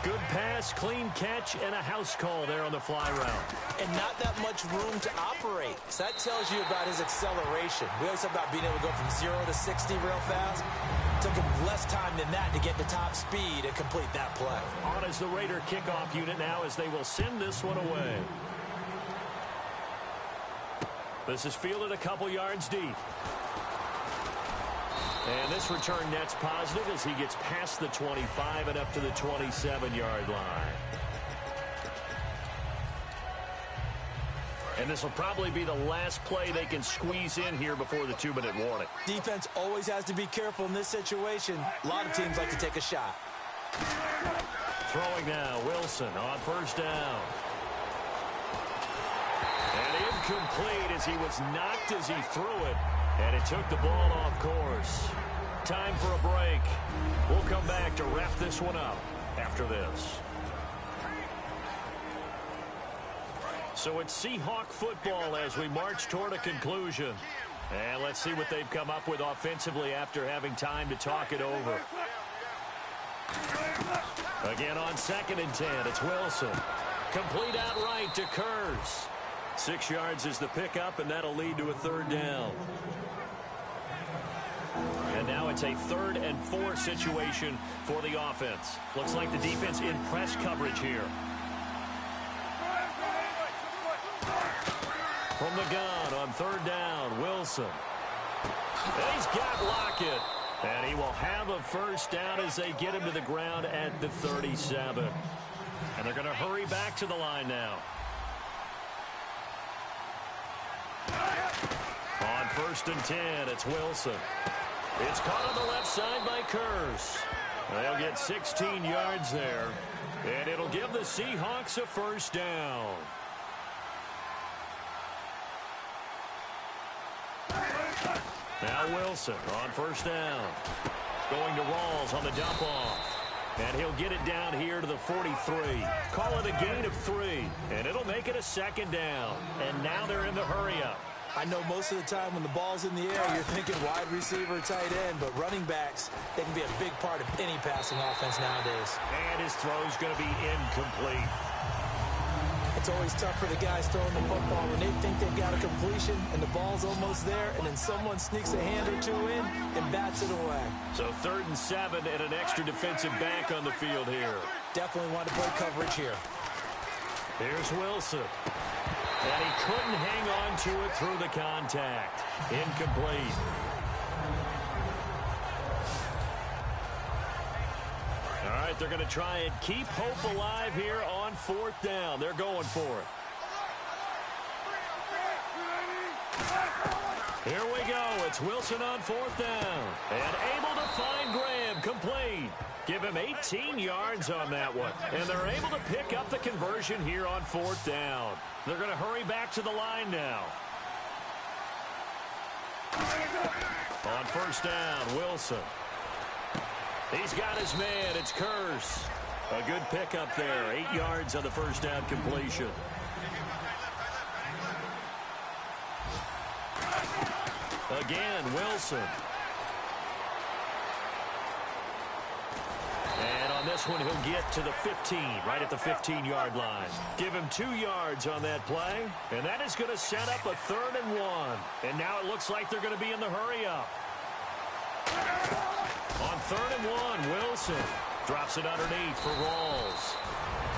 Speaker 1: Good pass, clean catch, and a house call there on the fly route.
Speaker 2: And not that much room to operate. So that tells you about his acceleration. We always talk about being able to go from 0 to 60 real fast. It took him less time than that to get to top speed and complete that play.
Speaker 1: On is the Raider kickoff unit now as they will send this one away. This is fielded a couple yards deep. And this return net's positive as he gets past the 25 and up to the 27-yard line. And this will probably be the last play they can squeeze in here before the 2-minute warning.
Speaker 2: Defense always has to be careful in this situation. A lot of teams like to take a shot.
Speaker 1: Throwing now, Wilson on first down. And incomplete as he was knocked as he threw it. And it took the ball off course. Time for a break. We'll come back to wrap this one up after this. So it's Seahawk football as we march toward a conclusion. And let's see what they've come up with offensively after having time to talk it over. Again on 2nd and 10, it's Wilson. Complete outright to Kurz. 6 yards is the pickup, and that'll lead to a 3rd down. And now it's a 3rd and 4 situation for the offense. Looks like the defense in press coverage here. From the gun on 3rd down, Wilson. And he's got Lockett. And he will have a first down as they get him to the ground at the 37. And they're going to hurry back to the line now. On 1st and 10, it's Wilson. It's caught on the left side by Kurz. They'll get 16 yards there. And it'll give the Seahawks a first down. Now Wilson on first down. Going to Rawls on the dump off. And he'll get it down here to the 43. Call it a gain of 3. And it'll make it a 2nd down. And now they're in the hurry-up.
Speaker 2: I know most of the time when the ball's in the air, you're thinking wide receiver, tight end, but running backs, they can be a big part of any passing offense nowadays.
Speaker 1: And his throw's going to be incomplete.
Speaker 2: It's always tough for the guys throwing the football when they think they've got a completion and the ball's almost there, and then someone sneaks a hand or 2 in and bats it away.
Speaker 1: So 3rd and 7 and an extra defensive back on the field here.
Speaker 2: Definitely want to play coverage here.
Speaker 1: Here's Wilson. And he couldn't hang on to it through the contact. Incomplete. All right, they're going to try and keep hope alive here on 4th down. They're going for it. Here we go. It's Wilson on 4th down. And able to find Graham. Complete. Give him 18 yards on that one. And they're able to pick up the conversion here on 4th down. They're going to hurry back to the line now. On first down, Wilson. He's got his man. It's Kurz. A good pickup there. 8 yards on the first down completion. Again, Wilson. And on this one, he'll get to the 15, right at the 15-yard line. Give him 2 yards on that play, and that is going to set up a 3rd and 1. And now it looks like they're going to be in the hurry-up. On 3rd and 1, Wilson drops it underneath for Rawls.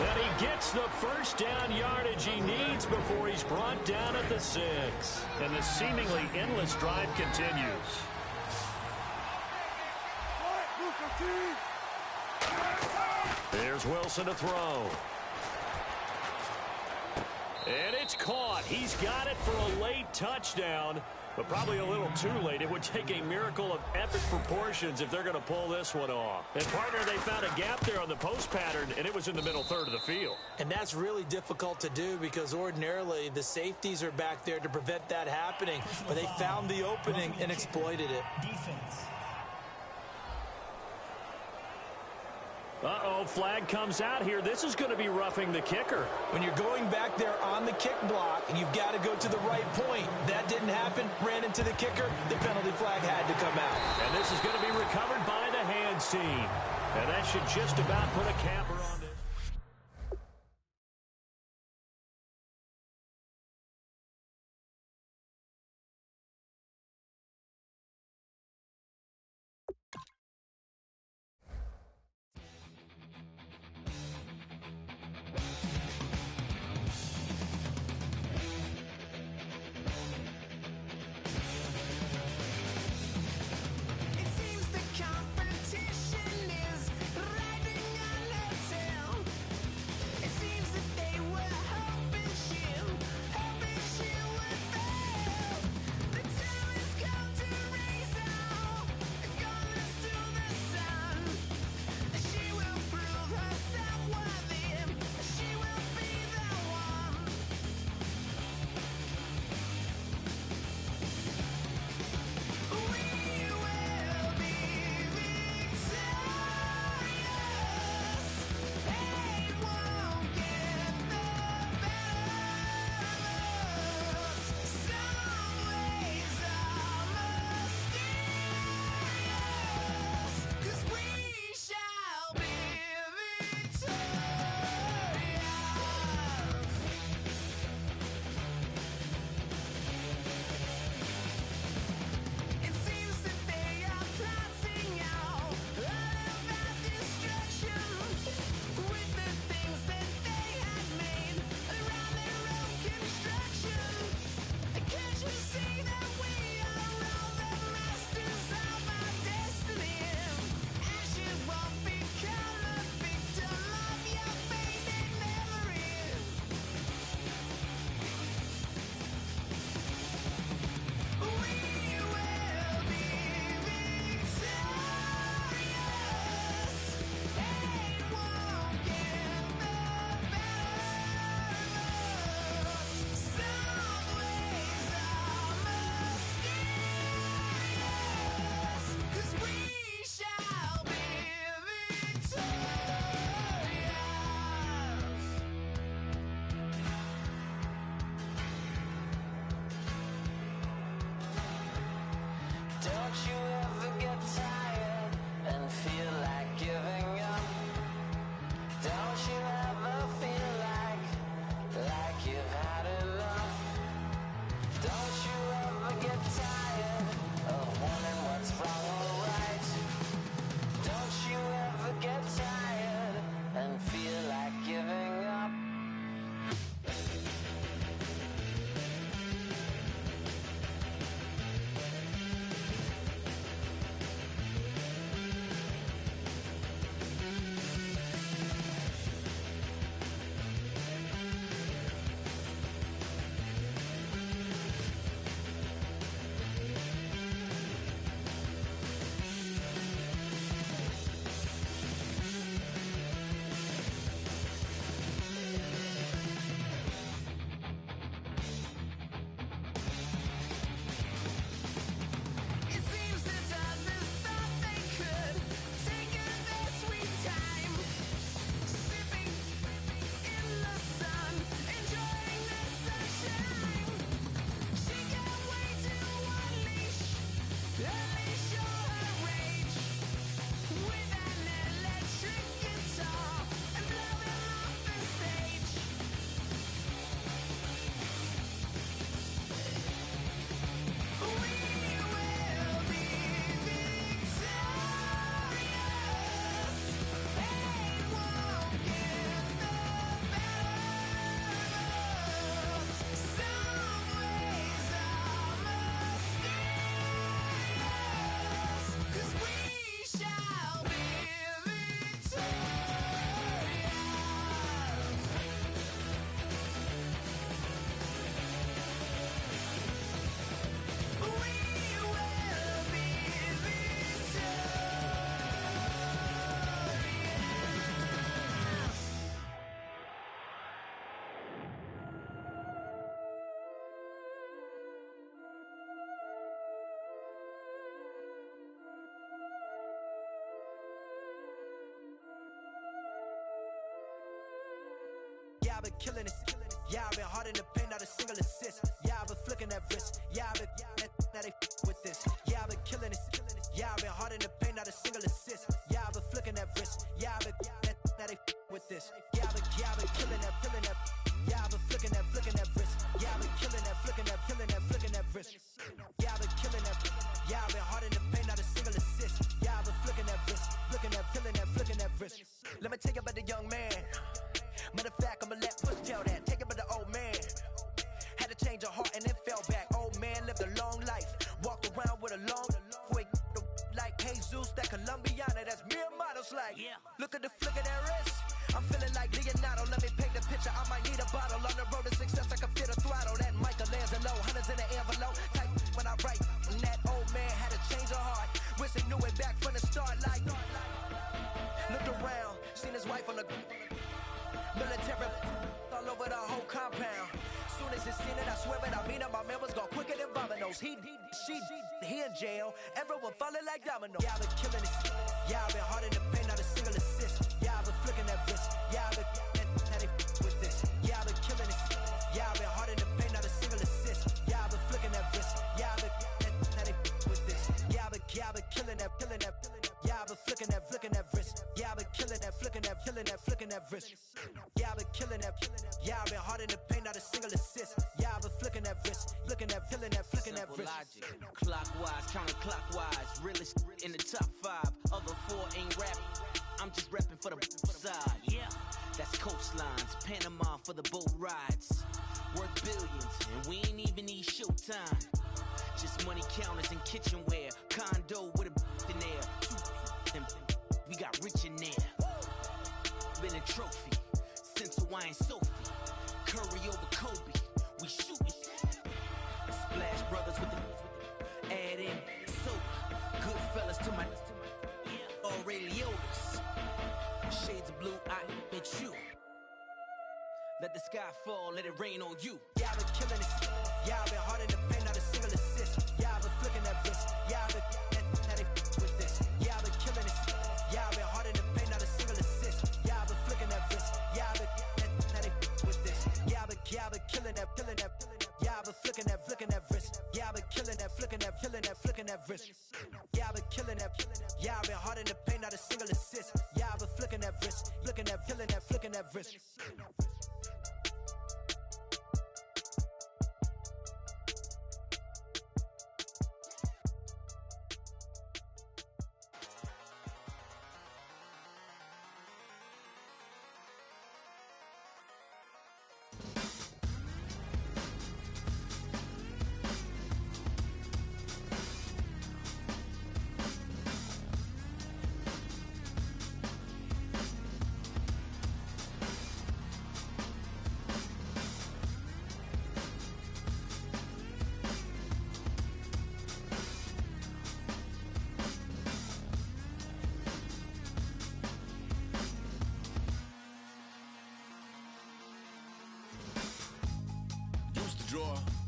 Speaker 1: And he gets the first down yardage he needs before he's brought down at the 6. And the seemingly endless drive continues. There's Wilson to throw. And it's caught. He's got it for a late touchdown, but probably a little too late. It would take a miracle of epic proportions if they're going to pull this one off. And, partner, they found a gap there on the post pattern, and it was in the middle third of the field.
Speaker 2: And that's really difficult to do because ordinarily the safeties are back there to prevent that happening. But they found the opening and exploited it.
Speaker 4: Defense.
Speaker 1: Uh-oh, flag comes out here. This is going to be roughing the kicker.
Speaker 2: When you're going back there on the kick block, you've got to go to the right point. That didn't happen. Ran into the kicker. The penalty flag had to come out.
Speaker 1: And this is going to be recovered by the hands team. And that should just about put a capper on this.
Speaker 4: killing it. Yeah, I've been hard in the paint, not a single assist. Yeah, I've been flicking that wrist. Yeah, I've been now they with this. Yeah, I've been killing it. Yeah, I've been hard in the paint, not a single assist. Yeah, I've been flicking that wrist. Yeah, I've been now they with this. Yeah, I've been killing that. Yeah, I've been flicking that wrist. Yeah, I've been killing that, flicking that wrist. Yeah, I've been killing that. Yeah, I've been hard in the paint, not a single assist. Yeah, I've been flicking that wrist, flicking that wrist. Let me tell you about the young man. Matter of fact, I'ma let Push tell that. Take it about the old man. Had to change her heart and then fell back. Old man lived a long life. Walked around with a long quick like Jesus, that Colombiana, that's mere models like. Yeah. Look at the flick of that wrist. I'm feeling like Leonardo. Let me paint the picture. I might need a bottle. On the road to success, I can feel the throttle. That Michelangelo, hundreds in the envelope. Type when I write. And that old man had to change her heart. Wish he knew it back from the start. Like, looked around, seen his wife on the military all over the whole compound. Soon as he seen it, I swear it, I mean it, my man was gone quicker than Domino's. He in jail, everyone falling like dominoes. Yeah, I've been killing it. Yeah, I've been hard in the paint, not a single assist. Yeah, I've been flicking that wrist. Yeah, I've been now they with this. Yeah, I've been killing it. Yeah, I've been hard in the paint, not a single assist. Yeah, I've been flicking that wrist. Yeah, I've been now they with this. Yeah, I've been killing that. Yeah, I've been flicking that wrist. Yeah, I've been killing that, flicking that wrist. Yeah, I've been killing that. Yeah, I've been hard in the paint, not a single assist. Yeah, I've been flicking that wrist, flicking that wrist.
Speaker 5: Logic, clockwise, counterclockwise, realest in the top 5. Other 4 ain't rapping. I'm just repping for the side. Yeah, that's coastlines, Panama for the boat rides. Worth billions, and we ain't even need showtime. Just money counters and kitchenware. Condo with a in there. We got rich in there. Been a trophy since Hawaiian Sophie. Curry over Kobe. We shootin'. Splash Brothers with the add in soda. Good fellas to my Aureliotas. Shades of blue, I admit you. Let the sky fall, let it rain on you.
Speaker 4: Yeah, I've been killing it. Yeah, I've been hard in the paint, not a single assist. Yeah, I've been flicking that wrist. Yeah, I've been now they with this. Yeah, I've been killing it. Yeah, I've been hard in the paint, not a single assist. Yeah, I've been flicking that wrist. Yeah, I've been now they with this. Yeah, I've been killing that. Yeah, I've been flicking that wrist. Yeah, I've been killing that, flicking that wrist. Yeah, I've been killing that. Yeah, I've been hard in the paint, not a single assist. Yeah, I've been flicking that wrist, flicking that wrist.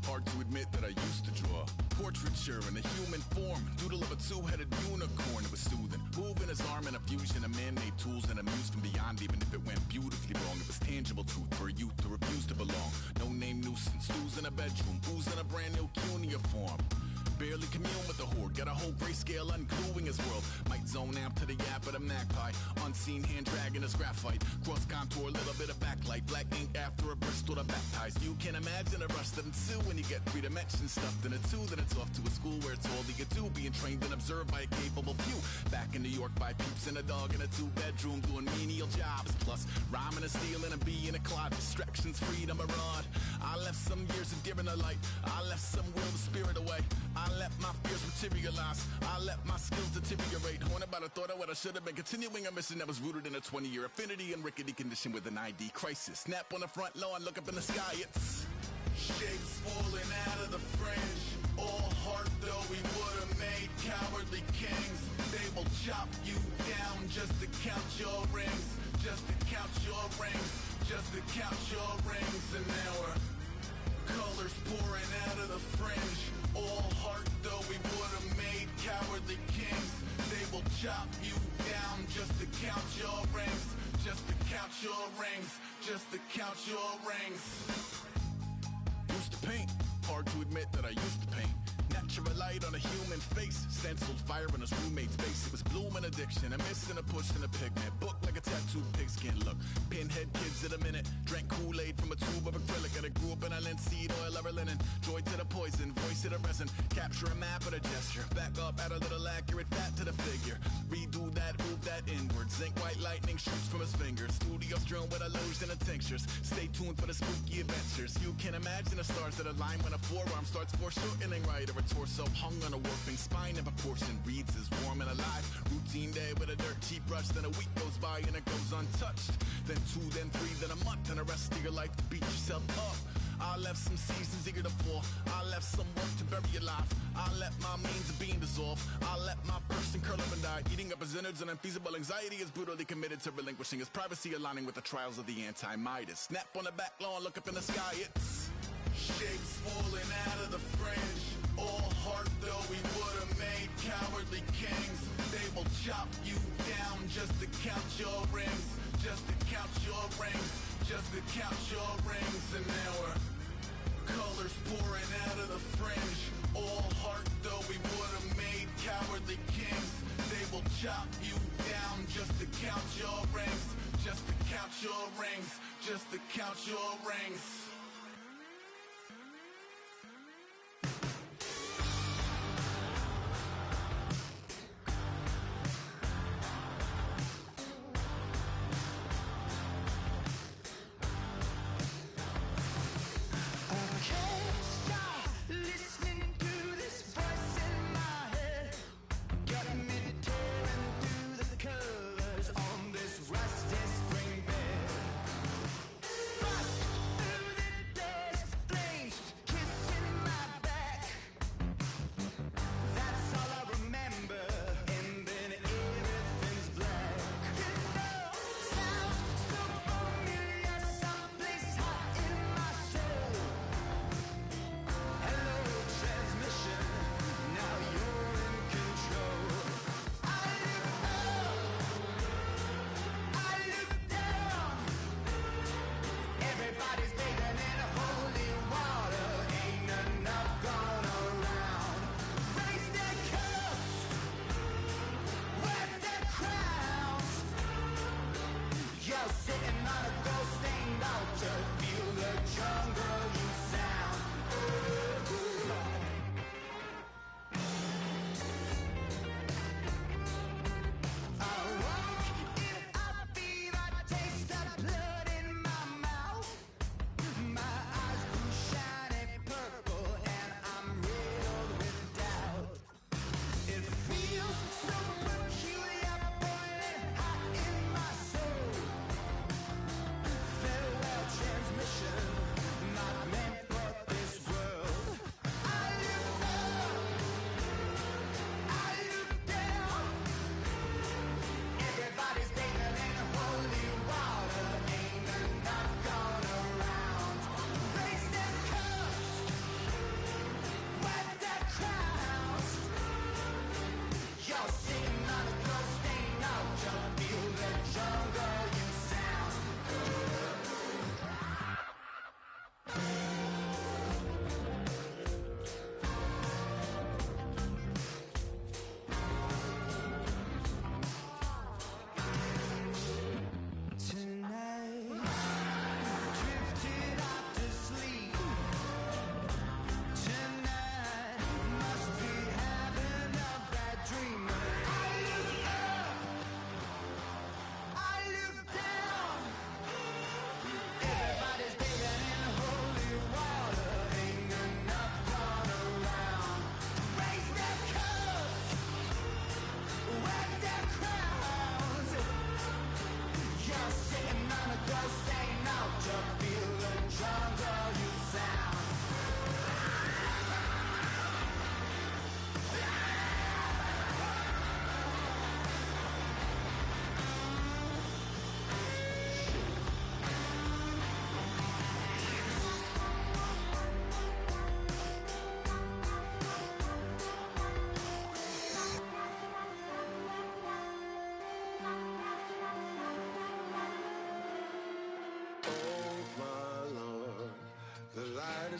Speaker 6: Hard to admit that I used to draw portraiture in a human form, doodle of a two-headed unicorn. It was soothing, moving his arm in a fusion of man-made tools and a muse from beyond. Even if it went beautifully wrong, it was tangible truth for a youth to refuse to belong. No name nuisance, who's in a bedroom, who's in a brand new cuneiform. Barely commune with the horde, got a whole grayscale ungluing his world. Might zone amp to the yap of the magpie, unseen hand dragging his graphite. Cross contour, little bit of backlight, black ink after a Bristol to baptize. You can imagine a rush to ensue when you get 3 dimensions stuffed in a 2. Then it's off to a school where it's all you get to, being trained and observed by a capable few. Back in New York by peeps and a dog in a 2-bedroom doing menial jobs. Plus rhyming and stealing and being a clod, distractions, freedom, a rod. I left some years of deer in the light, I left some will the spirit away. I let my fears materialize, I let my skills deteriorate. Horn about a thought of what I should have been, continuing a mission that was rooted in a 20-year affinity and rickety condition with an ID crisis. Snap on the front lawn, look up in the sky, it's shapes falling out of the fringe. All heart though we would've made cowardly kings. They will chop you down just to count your rings, just to count your rings, just to count your rings. And now we're colors pouring out of the fringe. All heart though we would've made cowardly kings. They will chop you down just to count your rings, just to count your rings, just to count your rings. Used to paint, hard to admit that I used to paint. Natural light on a human face, stenciled fire in his roommate's face. It was bloom and addiction, a miss and a push and a pigment. Book like a tattooed pigskin look. Pinhead kids in a minute, drank Kool-Aid from a tube of acrylic. And I grew up in a linseed oil or a linen. Joy to the poison, voice to the resin. Capture a map of a gesture. Back up, add a little accurate fat to the figure. Redo that, move that inward. Zinc white lightning shoots from his fingers. Studios strewn with illusion and tinctures. Stay tuned for the spooky adventures. You can imagine the stars that align when a forearm starts foreshortening right, or a torso hung on a warping spine in proportion. Reads as warm and alive. Routine day with a dirt cheap brush. Then a week goes by and it goes untouched. Then 2, then 3, then a month, and the rest of your life to beat yourself up. I left some seasons eager to fall. I left some work to bury your life. I let my means of being dissolve. I let my person curl up and die. Eating up his innards and unfeasible anxiety is brutally committed to relinquishing his privacy, aligning with the trials of the anti-Midas. Snap on the back lawn, look up in the sky, it's shapes falling out of the fringe. All heart though we would've made cowardly kings. They will chop you down just to count your rings, just to count your rings, just to count your rings. And now we're colors pouring out of the fringe. All heart though we would've made cowardly kings. They will chop you down just to count your rings, just to count your rings, just to count your rings.
Speaker 4: On this rusty spring bed, bust through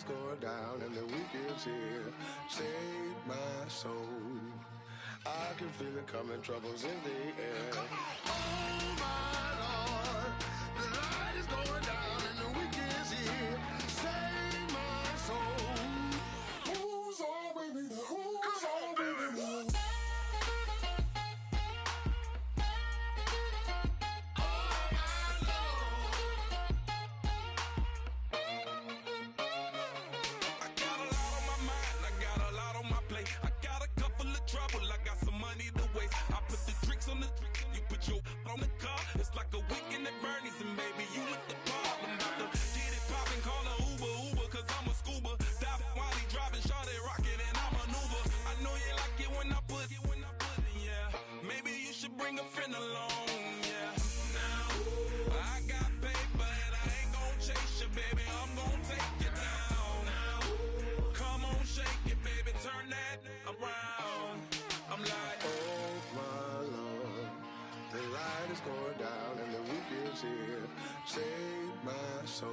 Speaker 7: going down and the weekend's here. Save my soul. I can feel it coming, troubles in the air. Oh my Lord, the light is going down and the weekend's here. Save my soul. Who's on with me now? Who's on with me now?
Speaker 8: On the you put your on the car. It's like a weekend at Bernie's, and baby, you look the part. I'm about to get it poppin', call a Uber, cause I'm a scuba. Dive while he driving, shawty rocket, and I maneuver. I know you like it when I put it, yeah. Maybe you should bring a friend along, yeah. Now, I got paper, and I ain't gon' chase you, baby. I'm gon' take you down. Now, come on, shake it, baby, turn that around. I'm like,
Speaker 7: oh my Lord, the light is going down and the weekend's here. Save my soul.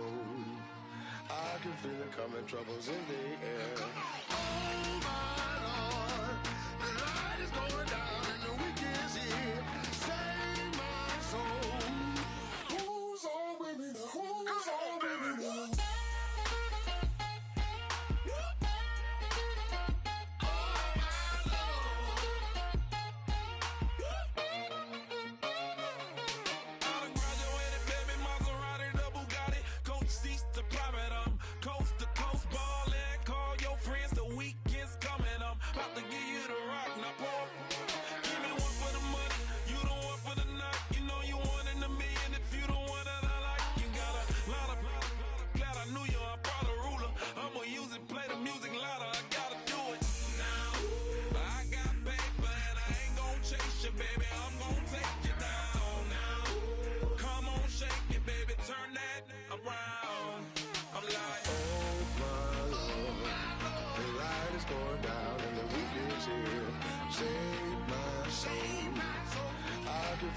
Speaker 7: I can feel it coming, troubles in the air. Oh my Lord, the light is going down and the weekend's here. Save my soul. Who's on with me now? Who's on with me now?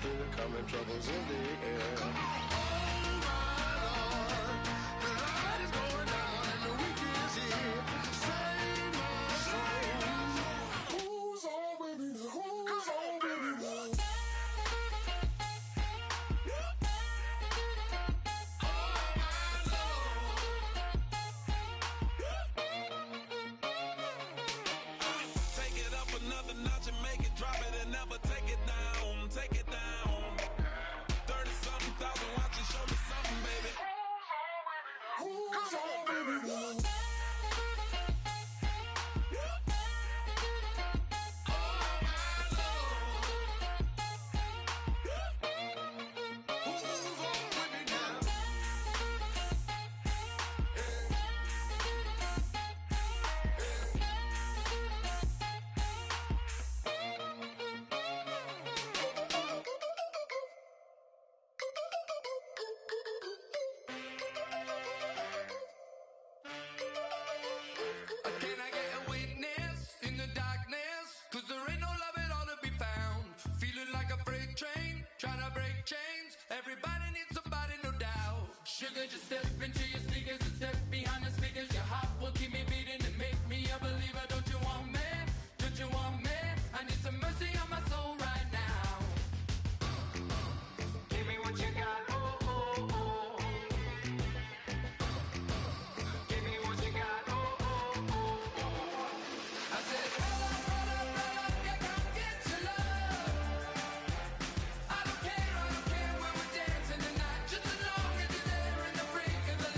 Speaker 7: Feel it coming, troubles in the air. Oh my Lord, the light is going down and the weekend's here. Save my soul. Who's on with me now? Who's on with me now?
Speaker 8: take it up another notch and make it drop it and never take it down. Take it down. 30-something thousand watching, show me something, baby. Who's on, baby?
Speaker 9: Of the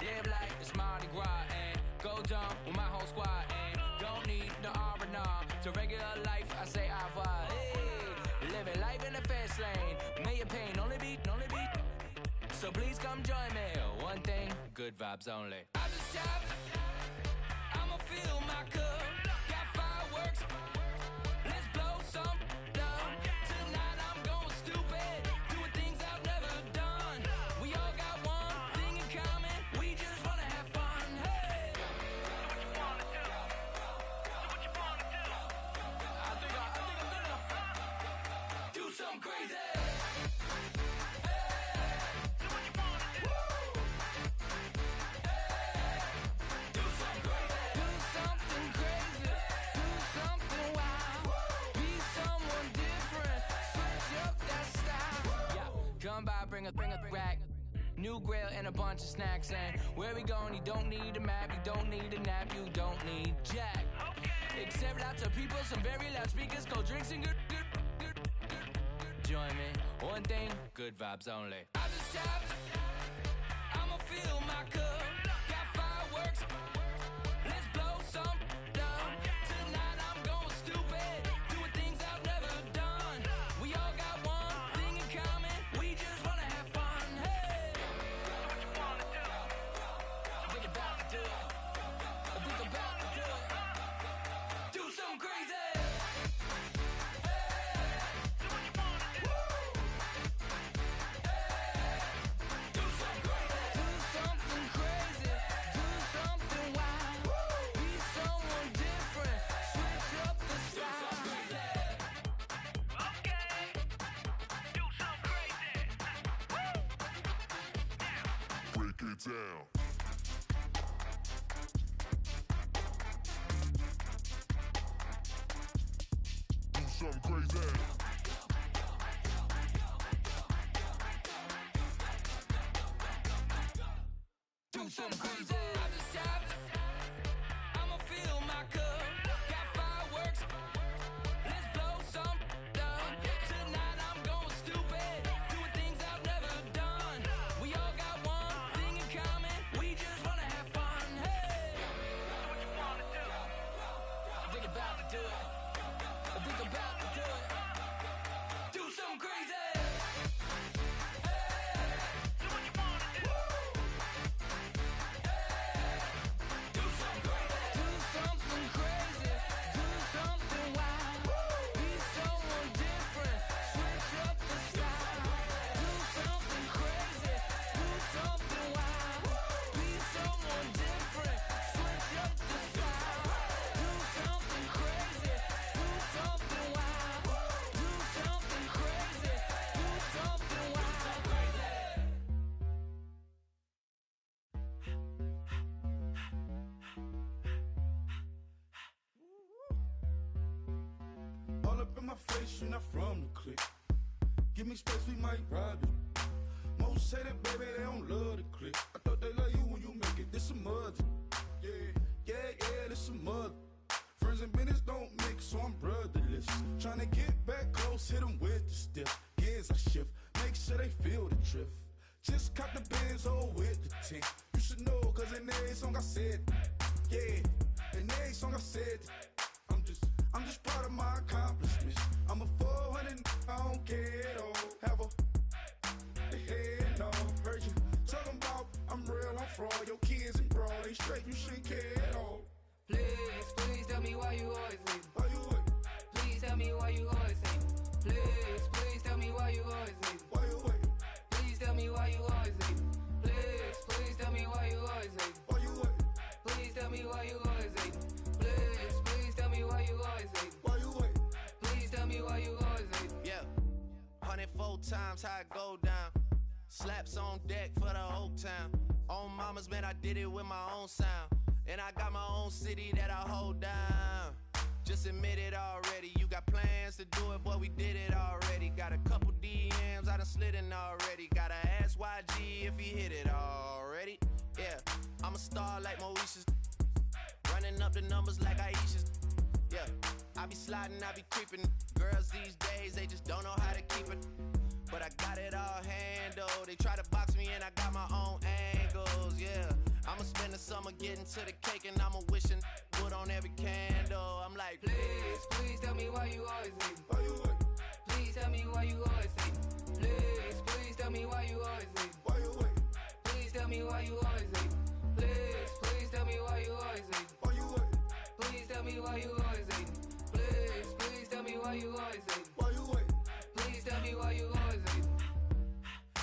Speaker 9: Live like it's Mardi Gras and go dumb with my whole squad and don't need no R&R. To regular life, I say au revoir. Hey, living life in the fast lane. May your pain only be. So please come join me. One thing, good vibes only. I just tapped. I'ma fill my cup. Got fireworks. Let's blow some down. Tonight I'm going stupid. Doing things I've never done. We all got one thing in common. We just wanna have fun. Hey. Do what you wanna do. Do what you wanna do. I think I'm gonna do something crazy. Come by, bring a rack. New grill and a bunch of snacks. And where we going, you don't need a map. You don't need a nap. You don't need jack. Except lots of people, some very loud speakers, cold drinks and good. Join me. One thing, good vibes only. I just tapped. I'ma fill my cup. Got fireworks. Let's blow some down. Tonight I'm going stupid. Doing things I've never done. We all got one thing in common. We just wanna have fun. Hey. Do what you wanna do. I think about to do it. I think about to do it. Do something crazy.
Speaker 10: Down. Do something crazy.
Speaker 9: Do something crazy. I just tapped. I'ma fill my cup. Got fireworks. Let's blow some down. Tonight I'm going stupid. Doing things I've never done. We all got one thing in common. We just wanna have fun. Hey. Do what you wanna do. I think about to do it. I think about to do it. Do something crazy.
Speaker 11: All up in my face, you're not from the clique. Give me space, we might rob it. Most say that, baby, they don't love the clique. I thought they love you when you make it. This some mother. Yeah, this some mother. Friends and business don't mix, so I'm brotherless. Tryna get back close, hit them with the stiff. Gears I shift, make sure they feel the drift. Just cop the Benz, oh, with the tint. You should know, cause in every song I said, yeah, in every song I said, I'm just proud of my accomplishments. I'm a 400, I don't care at all. Have a head, no, heard you talking about I'm real, I'm fraud. Your kids and broad, they straight, you shouldn't care at all.
Speaker 9: Please, please tell me why you always leave.
Speaker 11: Why you wait?
Speaker 9: Please tell me why you always leave. Please, please tell me why you always leave.
Speaker 11: Why you wait?
Speaker 9: Please tell me why you always leave. Please, please tell me why you always leave.
Speaker 11: Why you wait?
Speaker 9: Please tell me why you always leave. Please, please tell me why you always leave.
Speaker 11: Why you wait?
Speaker 9: Please tell me why you always leave.
Speaker 5: Yeah, 104 times how it go down. Slaps on deck for the whole town. On mamas, man, I did it with my own sound. And I got my own city that I hold down. Just admit it already. You got plans to do it, boy, we did it already. Got a couple DMs, I done slid in already. Gotta ask YG if he hit it already. Yeah, I'm a star like Moesha's. Running up the numbers like Aisha's. Yeah, I be sliding, I be creeping. Girls these days, they just don't know how to keep it. But I got it all handled. They try to box me and I got my own angles, yeah. I'ma spend the summer getting to the cake and I'ma wishing wood on every candle. I'm like,
Speaker 9: please, please tell me why you always leave.
Speaker 11: Why you wait?
Speaker 9: Please tell me why you always leave. Please, please tell me why you always leave.
Speaker 11: Why you wait?
Speaker 9: Please tell me why you always leave. Please, please tell me why you always leave.
Speaker 11: Why you wait?
Speaker 9: Please tell me why you always leave. Please, please tell me why you always leave.
Speaker 11: Why you wait?
Speaker 9: Please tell me why you always leave.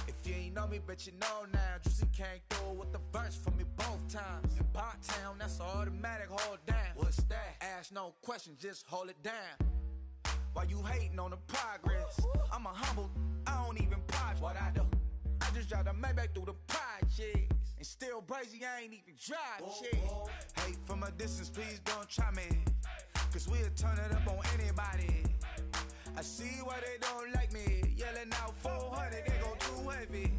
Speaker 2: If you ain't know me, but you know now. Juicy came through with the verse for me both times. In Bot Town, that's automatic, hold down. What's that? Ask no question, just hold it down. While you hating on the progress, I'm a humble, I don't even pause what I do. I just drive the Maybach through the projects. And still crazy, I ain't even drive shit. Hate from a distance, please don't try me. Cause we'll turn it up on anybody. I see why they don't like me. Yelling out 400, they go too heavy.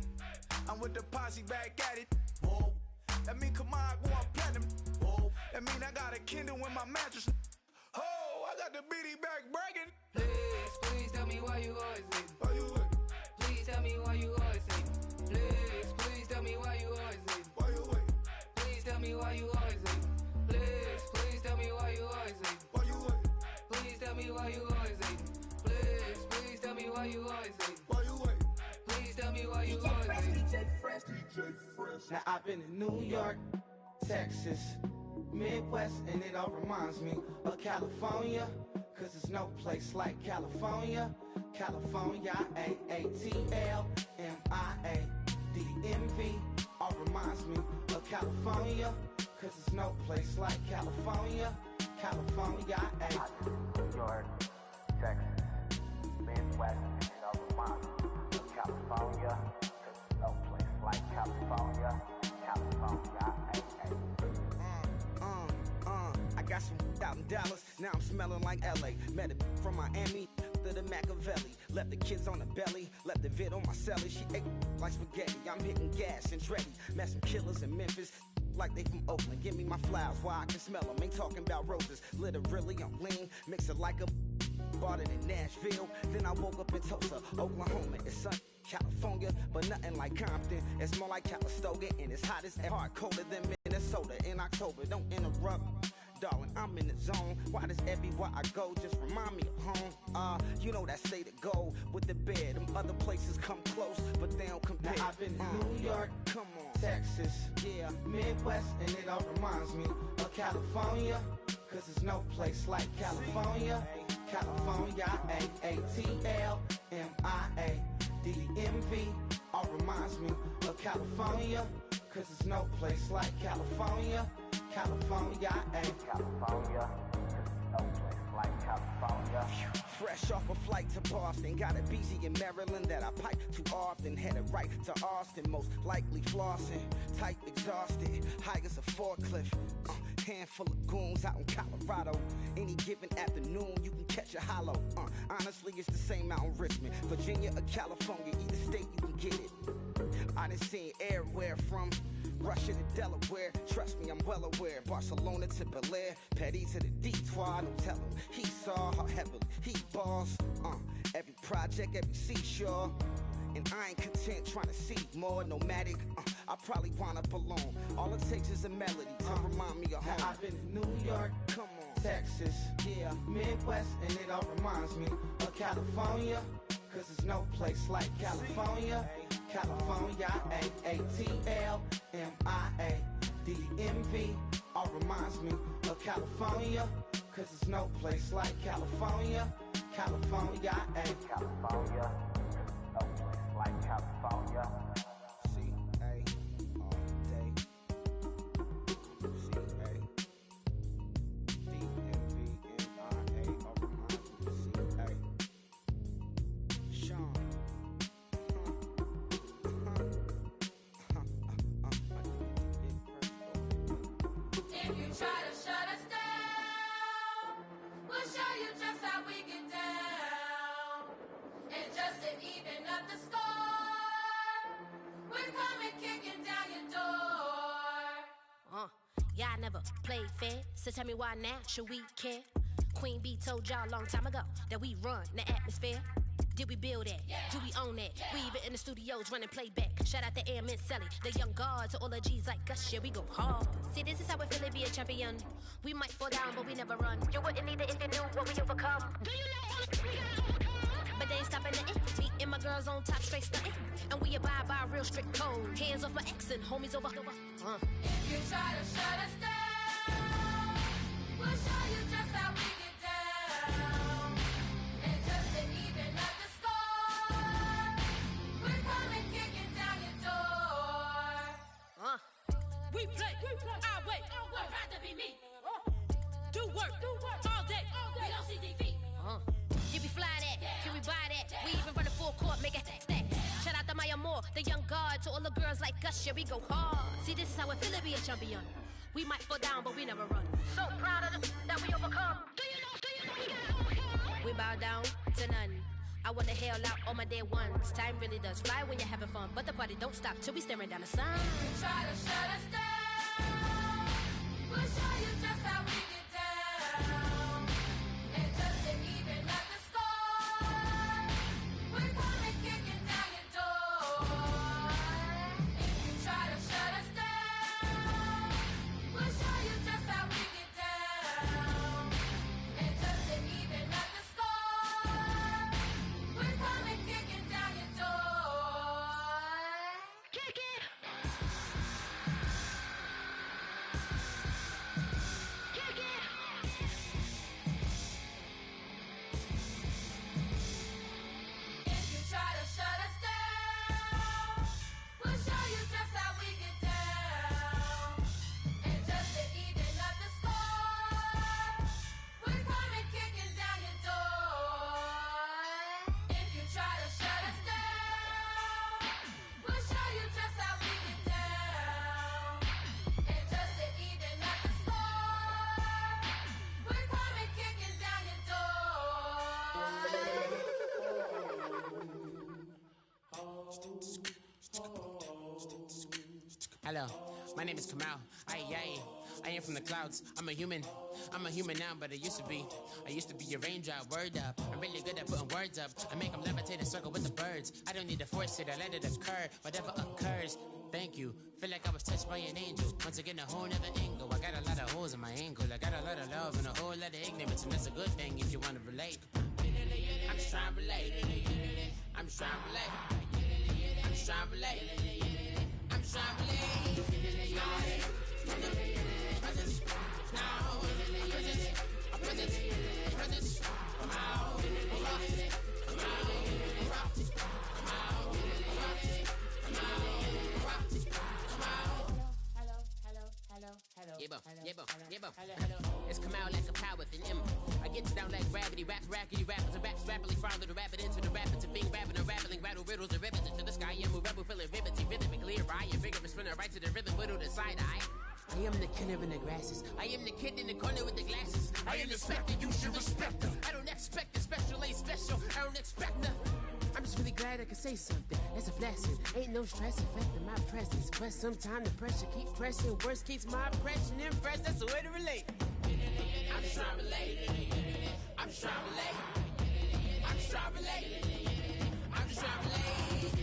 Speaker 2: I'm with the posse back at it. Whoa. That mean come on, go on platinum. Whoa. That mean I got a Kindle in my mattress. Oh, I got the BD back bragging.
Speaker 9: Please, please tell me why you always leave.
Speaker 11: Why you wait?
Speaker 9: Please tell me why you always leave. Please, please tell me why you always leave.
Speaker 11: Why you wait?
Speaker 9: Please tell me why you always leave. Please, please tell me why you always leave.
Speaker 11: Why you wait?
Speaker 9: Please tell me why you always leave. Please, please tell me why you always leave.
Speaker 11: Why you wait?
Speaker 9: Please tell me why you always leave.
Speaker 11: DJ Fresh.
Speaker 12: Now I've been in New York, Texas, Midwest, and it all reminds me of California. Cause there's no place like California. California, AATLMIADDMV. All reminds me of California. Cause there's no place like California. California,
Speaker 13: New York, Texas, Midwest, and it all reminds me of California. Cause there's no place like California. California,
Speaker 12: I got some out in Dallas, now I'm smelling like LA. Met a from Miami to the Machiavelli. Left the kids on the belly, left the vid on my celly. She ate like spaghetti, I'm hitting gas and Andretti. Met some killers in Memphis, like they from Oakland. Give me my flowers while I can smell them. Ain't talking about roses, literally I'm lean. Mix it like a bought it in Nashville. Then I woke up in Tulsa, Oklahoma. It's sun, California, but nothing like Compton. It's more like Calistoga, and it's hot as hard, colder than Minnesota in October. Don't interrupt, darling, I'm in the zone. Why does everywhere I go just remind me of home? You know that state of gold with the bed. Them other places come close, but they don't compare. Now I've been to New York, come on, Texas, yeah, Midwest, and it all reminds me of California. Cause there's no place like California. California, AATLMIADDMV. All reminds me of California. Cause there's no place like California. California,
Speaker 13: California, no place like California.
Speaker 12: Fresh off a flight to Boston, got a BZ in Maryland that I pipe too often. Headed right to Austin, most likely flossing. Tight, exhausted, high as a forklift. Handful of goons out in Colorado. Any given afternoon, you can catch a hollow. Honestly, it's the same out in Richmond, Virginia or California. Either state, you can get it. I done seen everywhere from Russia to Delaware. Trust me, I'm well aware. Barcelona to Bel Air, Petty to the Detroit. Don't tell him he saw how heavily he balls. Every project, every seashore. And I ain't content trying to see more nomadic. I probably wanna belong. All it takes is a melody to remind me of home. Now I've been to New York, come on, Texas, yeah, Midwest, and it all reminds me of California. Cause there's no place like California. California, AATLMIADDMV. DMV all reminds me of California, cause there's no place like California. California, ayy.
Speaker 13: California, no place like California.
Speaker 12: C-A all day. C-A D-M-V-N-I-A all reminds me of C-A. Sean.
Speaker 14: If you try to shut us down, we'll show you just how we get down. And just to even up the score, we're coming kicking down your door.
Speaker 15: Y'all never played fair, so tell me why now should we care? Queen B told y'all a long time ago that we run the atmosphere. Did we build that? Yeah. Do we own that? Yeah. We even in the studios running playback. Shout out to Airman Sally, the young guards, to all the G's like us. Yeah, we go hard. See, this is how we feel to be a champion. We might fall down, but we never run. You wouldn't need it if you knew what we overcome. Do you know what we gotta overcome? But they ain't stopping nothing. Me and my girls on top, straight stunting. And we abide by a real strict code. Hands off my ex and homies over.
Speaker 14: If you try to shut us down, we'll show you just how we get down. And just to even up the score, we're coming kicking down your door.
Speaker 15: We play our way.
Speaker 14: I'd rather be me.
Speaker 15: Do work all day.
Speaker 14: We don't see defeat.
Speaker 15: Did we fly that? Can we buy that? We even run a full court, make it stack. Shout out to Maya Moore, the young guard, to all the girls like us. Yeah, we go hard. See, this is how it feel to be a champion. We might fall down, but we never run. So proud of that we overcome. Do you know we gotta overcome? We bow down to none. I wanna hail out all my day ones. Time really does fly when you're having fun, but the party don't stop till we staring down the sun.
Speaker 14: Try to shut us down, we'll show you just how we get down. And just to even up the score, we're coming kicking down your door. If you try to shut us down, we'll show you just how we get down. And just to even up the score, we're coming kicking down your door. Kick it! Kick it! If you try to shut us down, we'll show you just how we get down. And just to even up the score, we're coming kicking down your door. If you try to shut us down, we'll show you just how we get down. And just to even up the score, we're coming kicking down your door.
Speaker 16: Hello, my name is Kamal. I am from the clouds. I'm a human now, but I used to be a raindrop. Word up, I'm really good at putting words up. I make them levitate and circle with the birds. I don't need to force it, I let it occur. Whatever occurs, thank you. Feel like I was touched by an angel. Once again, a whole nother angle. I got a lot of holes in my ankle. I got a lot of love and a whole lot of ignorance, and that's a good thing if you want to relate. I'm just trying to relate. I'm just trying to relate. I'm just trying to relate. I'm just trying to relate. Presence, now, presence, come out, come out, come It's come out like a power with an M. I get down like gravity, rackety rappers and raps rapidly follow the rapid into the rapids and being rapping and rattling, rattle riddles and rivets into the sky. I'm a rebel, feeling rivety, rhythmically clear. I am vigorous, spinner right to the rhythm, widow to side eye. I am the killer in the grasses. I am the kid in the corner with the glasses. I am the specter, you should respect them. I don't expect the special, ain't special. I don't expect nothing. I'm just really glad I can say something. That's a blessing. Ain't no stress affecting my presence. But sometimes the pressure keep pressing. Worst keeps my impression impressed. That's the way to relate. I'm just trying to relate. I'm just trying to relate. I'm just trying to relate. I'm just trying to relate.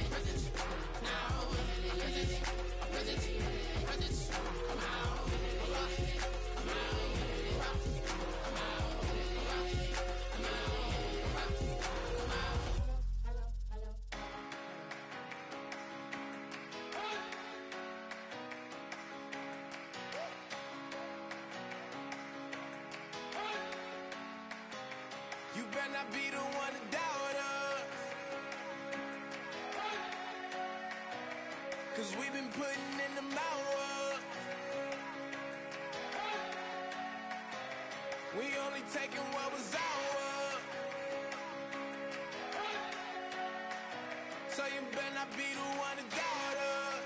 Speaker 16: Presence, now, presence, presence, come out, come out, come out.
Speaker 17: You better not be the one to doubt us. 'Cause we've been putting in the hours. We only taking what was ours. So you better not be the one to doubt us.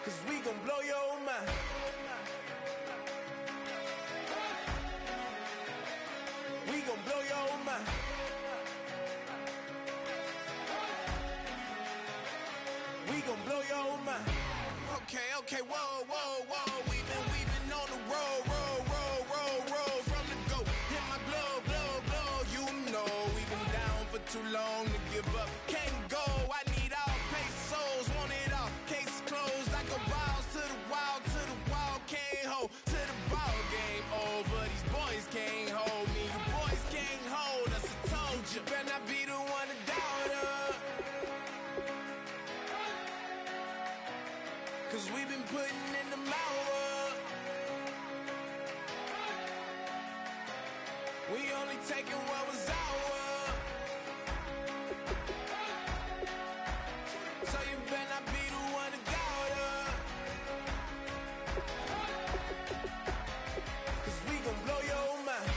Speaker 17: 'Cause we gon' blow your mind. We gon' blow your mind. We gon' blow your mind. Okay, whoa. We've been on the road from the go. Hit my glow. You know we've been down for too long to give up. Can't go. I need all pesos. Want it all. Case closed. I go balls to the wall. Can't hold to the ball game over. These boys can't hold me. You boys can't hold us. I told you. Better not be the one to doubt us. 'Cause we've been putting in the hours. We only taking what was ours. So you better not be the one to doubt us. 'Cause we gon' blow your mind.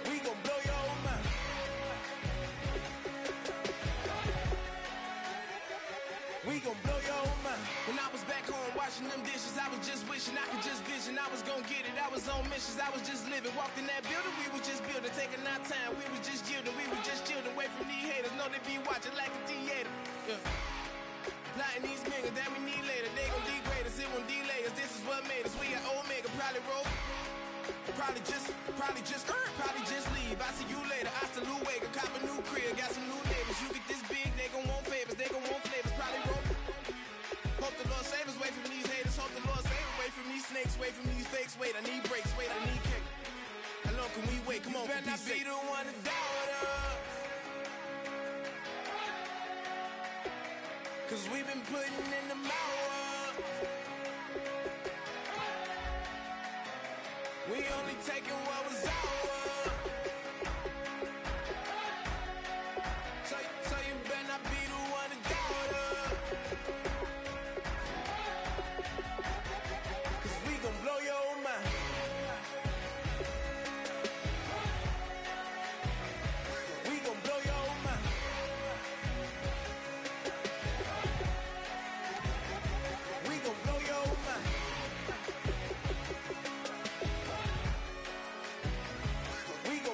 Speaker 17: We gon' blow your mind. We gon' blow your mind. When I was back home washing them dishes, I was just wishing I could just vision. I was gon' get it. I was on missions. I was just living. Walked in that building, we was just building. Taking our time, we was just yielding. We was just chilling away from these haters. Know they be watching like a theater. Yeah. Plotting these niggas that we need later. They gon' degrade us, it won't delay us. This is what made us. We got Omega, probably roll. Probably just leave. I see you later. I salute Wake. Cop a new crib. Got some new neighbors. You get this big, they gon' want favors. They gon' want flavors. Probably roll. Hope the Lord save us. Wait from these haters. Hope the Lord save us. Wait from these snakes. Wait from these fakes. Wait, I need breaks. Wait, I need cake. How long can we wait? Come on, you better not be the one to doubt us. 'Cause we've been putting in the hours. We only taking what was ours. So you better not be the one to doubt us. 'Cause we gon' blow your mind. We gon' blow your mind. We gon' blow your mind. We gon'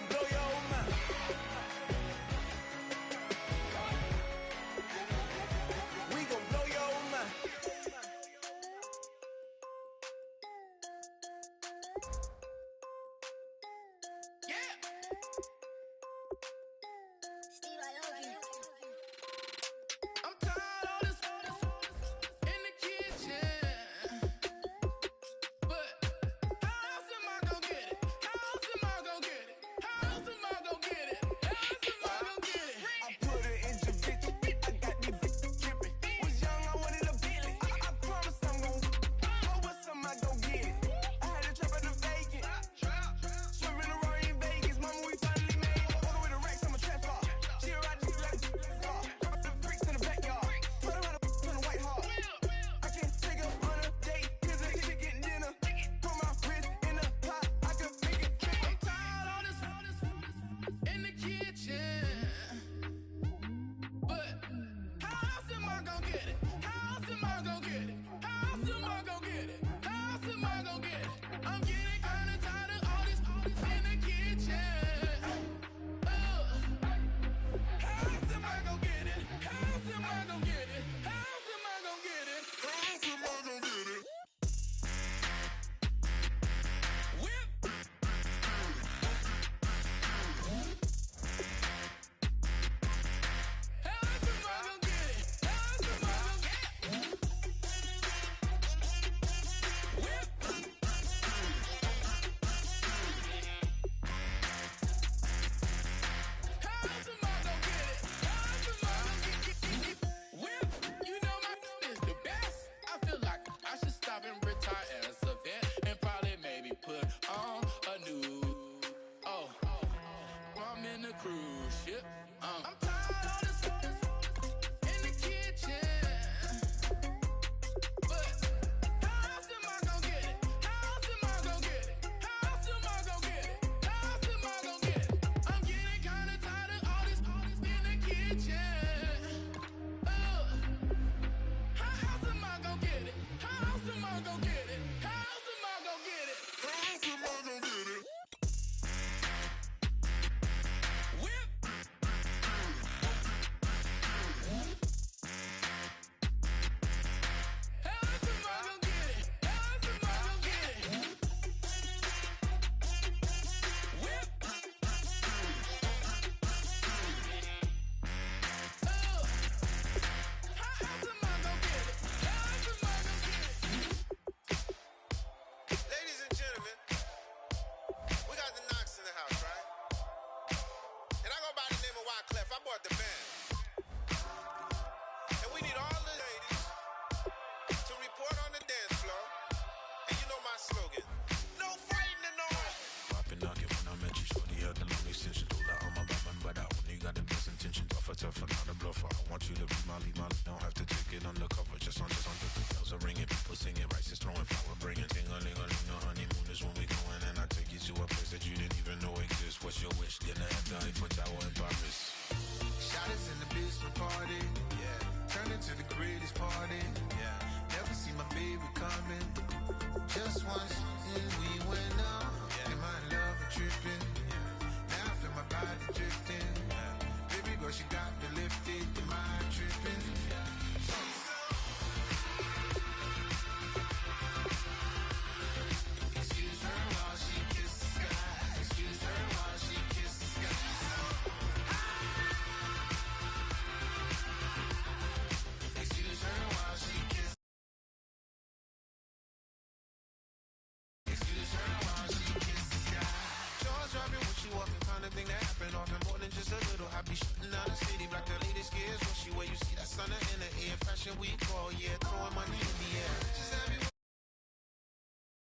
Speaker 17: I gon' get it? How else am I gon' get it? How else am I gon' get it? Whip. How else am I gon' get it? How else am I gon' get it? Whip.
Speaker 18: Ladies and gentlemen, we got the Knox in the house, right? And I go by the name of Wyclef. I bought the band. And we need all the ladies to report on the dance floor. And you know my slogan. No fighting in the hall.
Speaker 19: Poppin' knockin' when I met you, shorty had the long extension. Told her I'm a Batman, but I only got the best intentions. Tough and not a bluffer. I want you to be my lead, don't have to take it undercover. Just on the bells are ringing, people singing, rice is throwing, flower bringing. Ting-a-ling-a-ling, the honeymoon is when we going, and I take you to a place that you didn't even know exists. What's your wish? Dinner at the Eiffel Tower in Paris.
Speaker 11: Shot us in the basement party, yeah. Turn into the greatest party, yeah. Never see my baby coming. Just once, and we went up. Yeah. And my love a tripping, yeah. Now I feel my body drifting, yeah. Baby girl, she got me lifted, am I tripping? Yeah. Excuse her while she kisses the sky. Excuse her while she kisses the sky. Excuse her while she kisses. Excuse her while she kisses the sky. Jaws dropping when she walking, kind of thing that happen often more than just a little. I be shutting down the city, black the latest gears. When she where you see that sun in the air, fashion week all year, throwing money in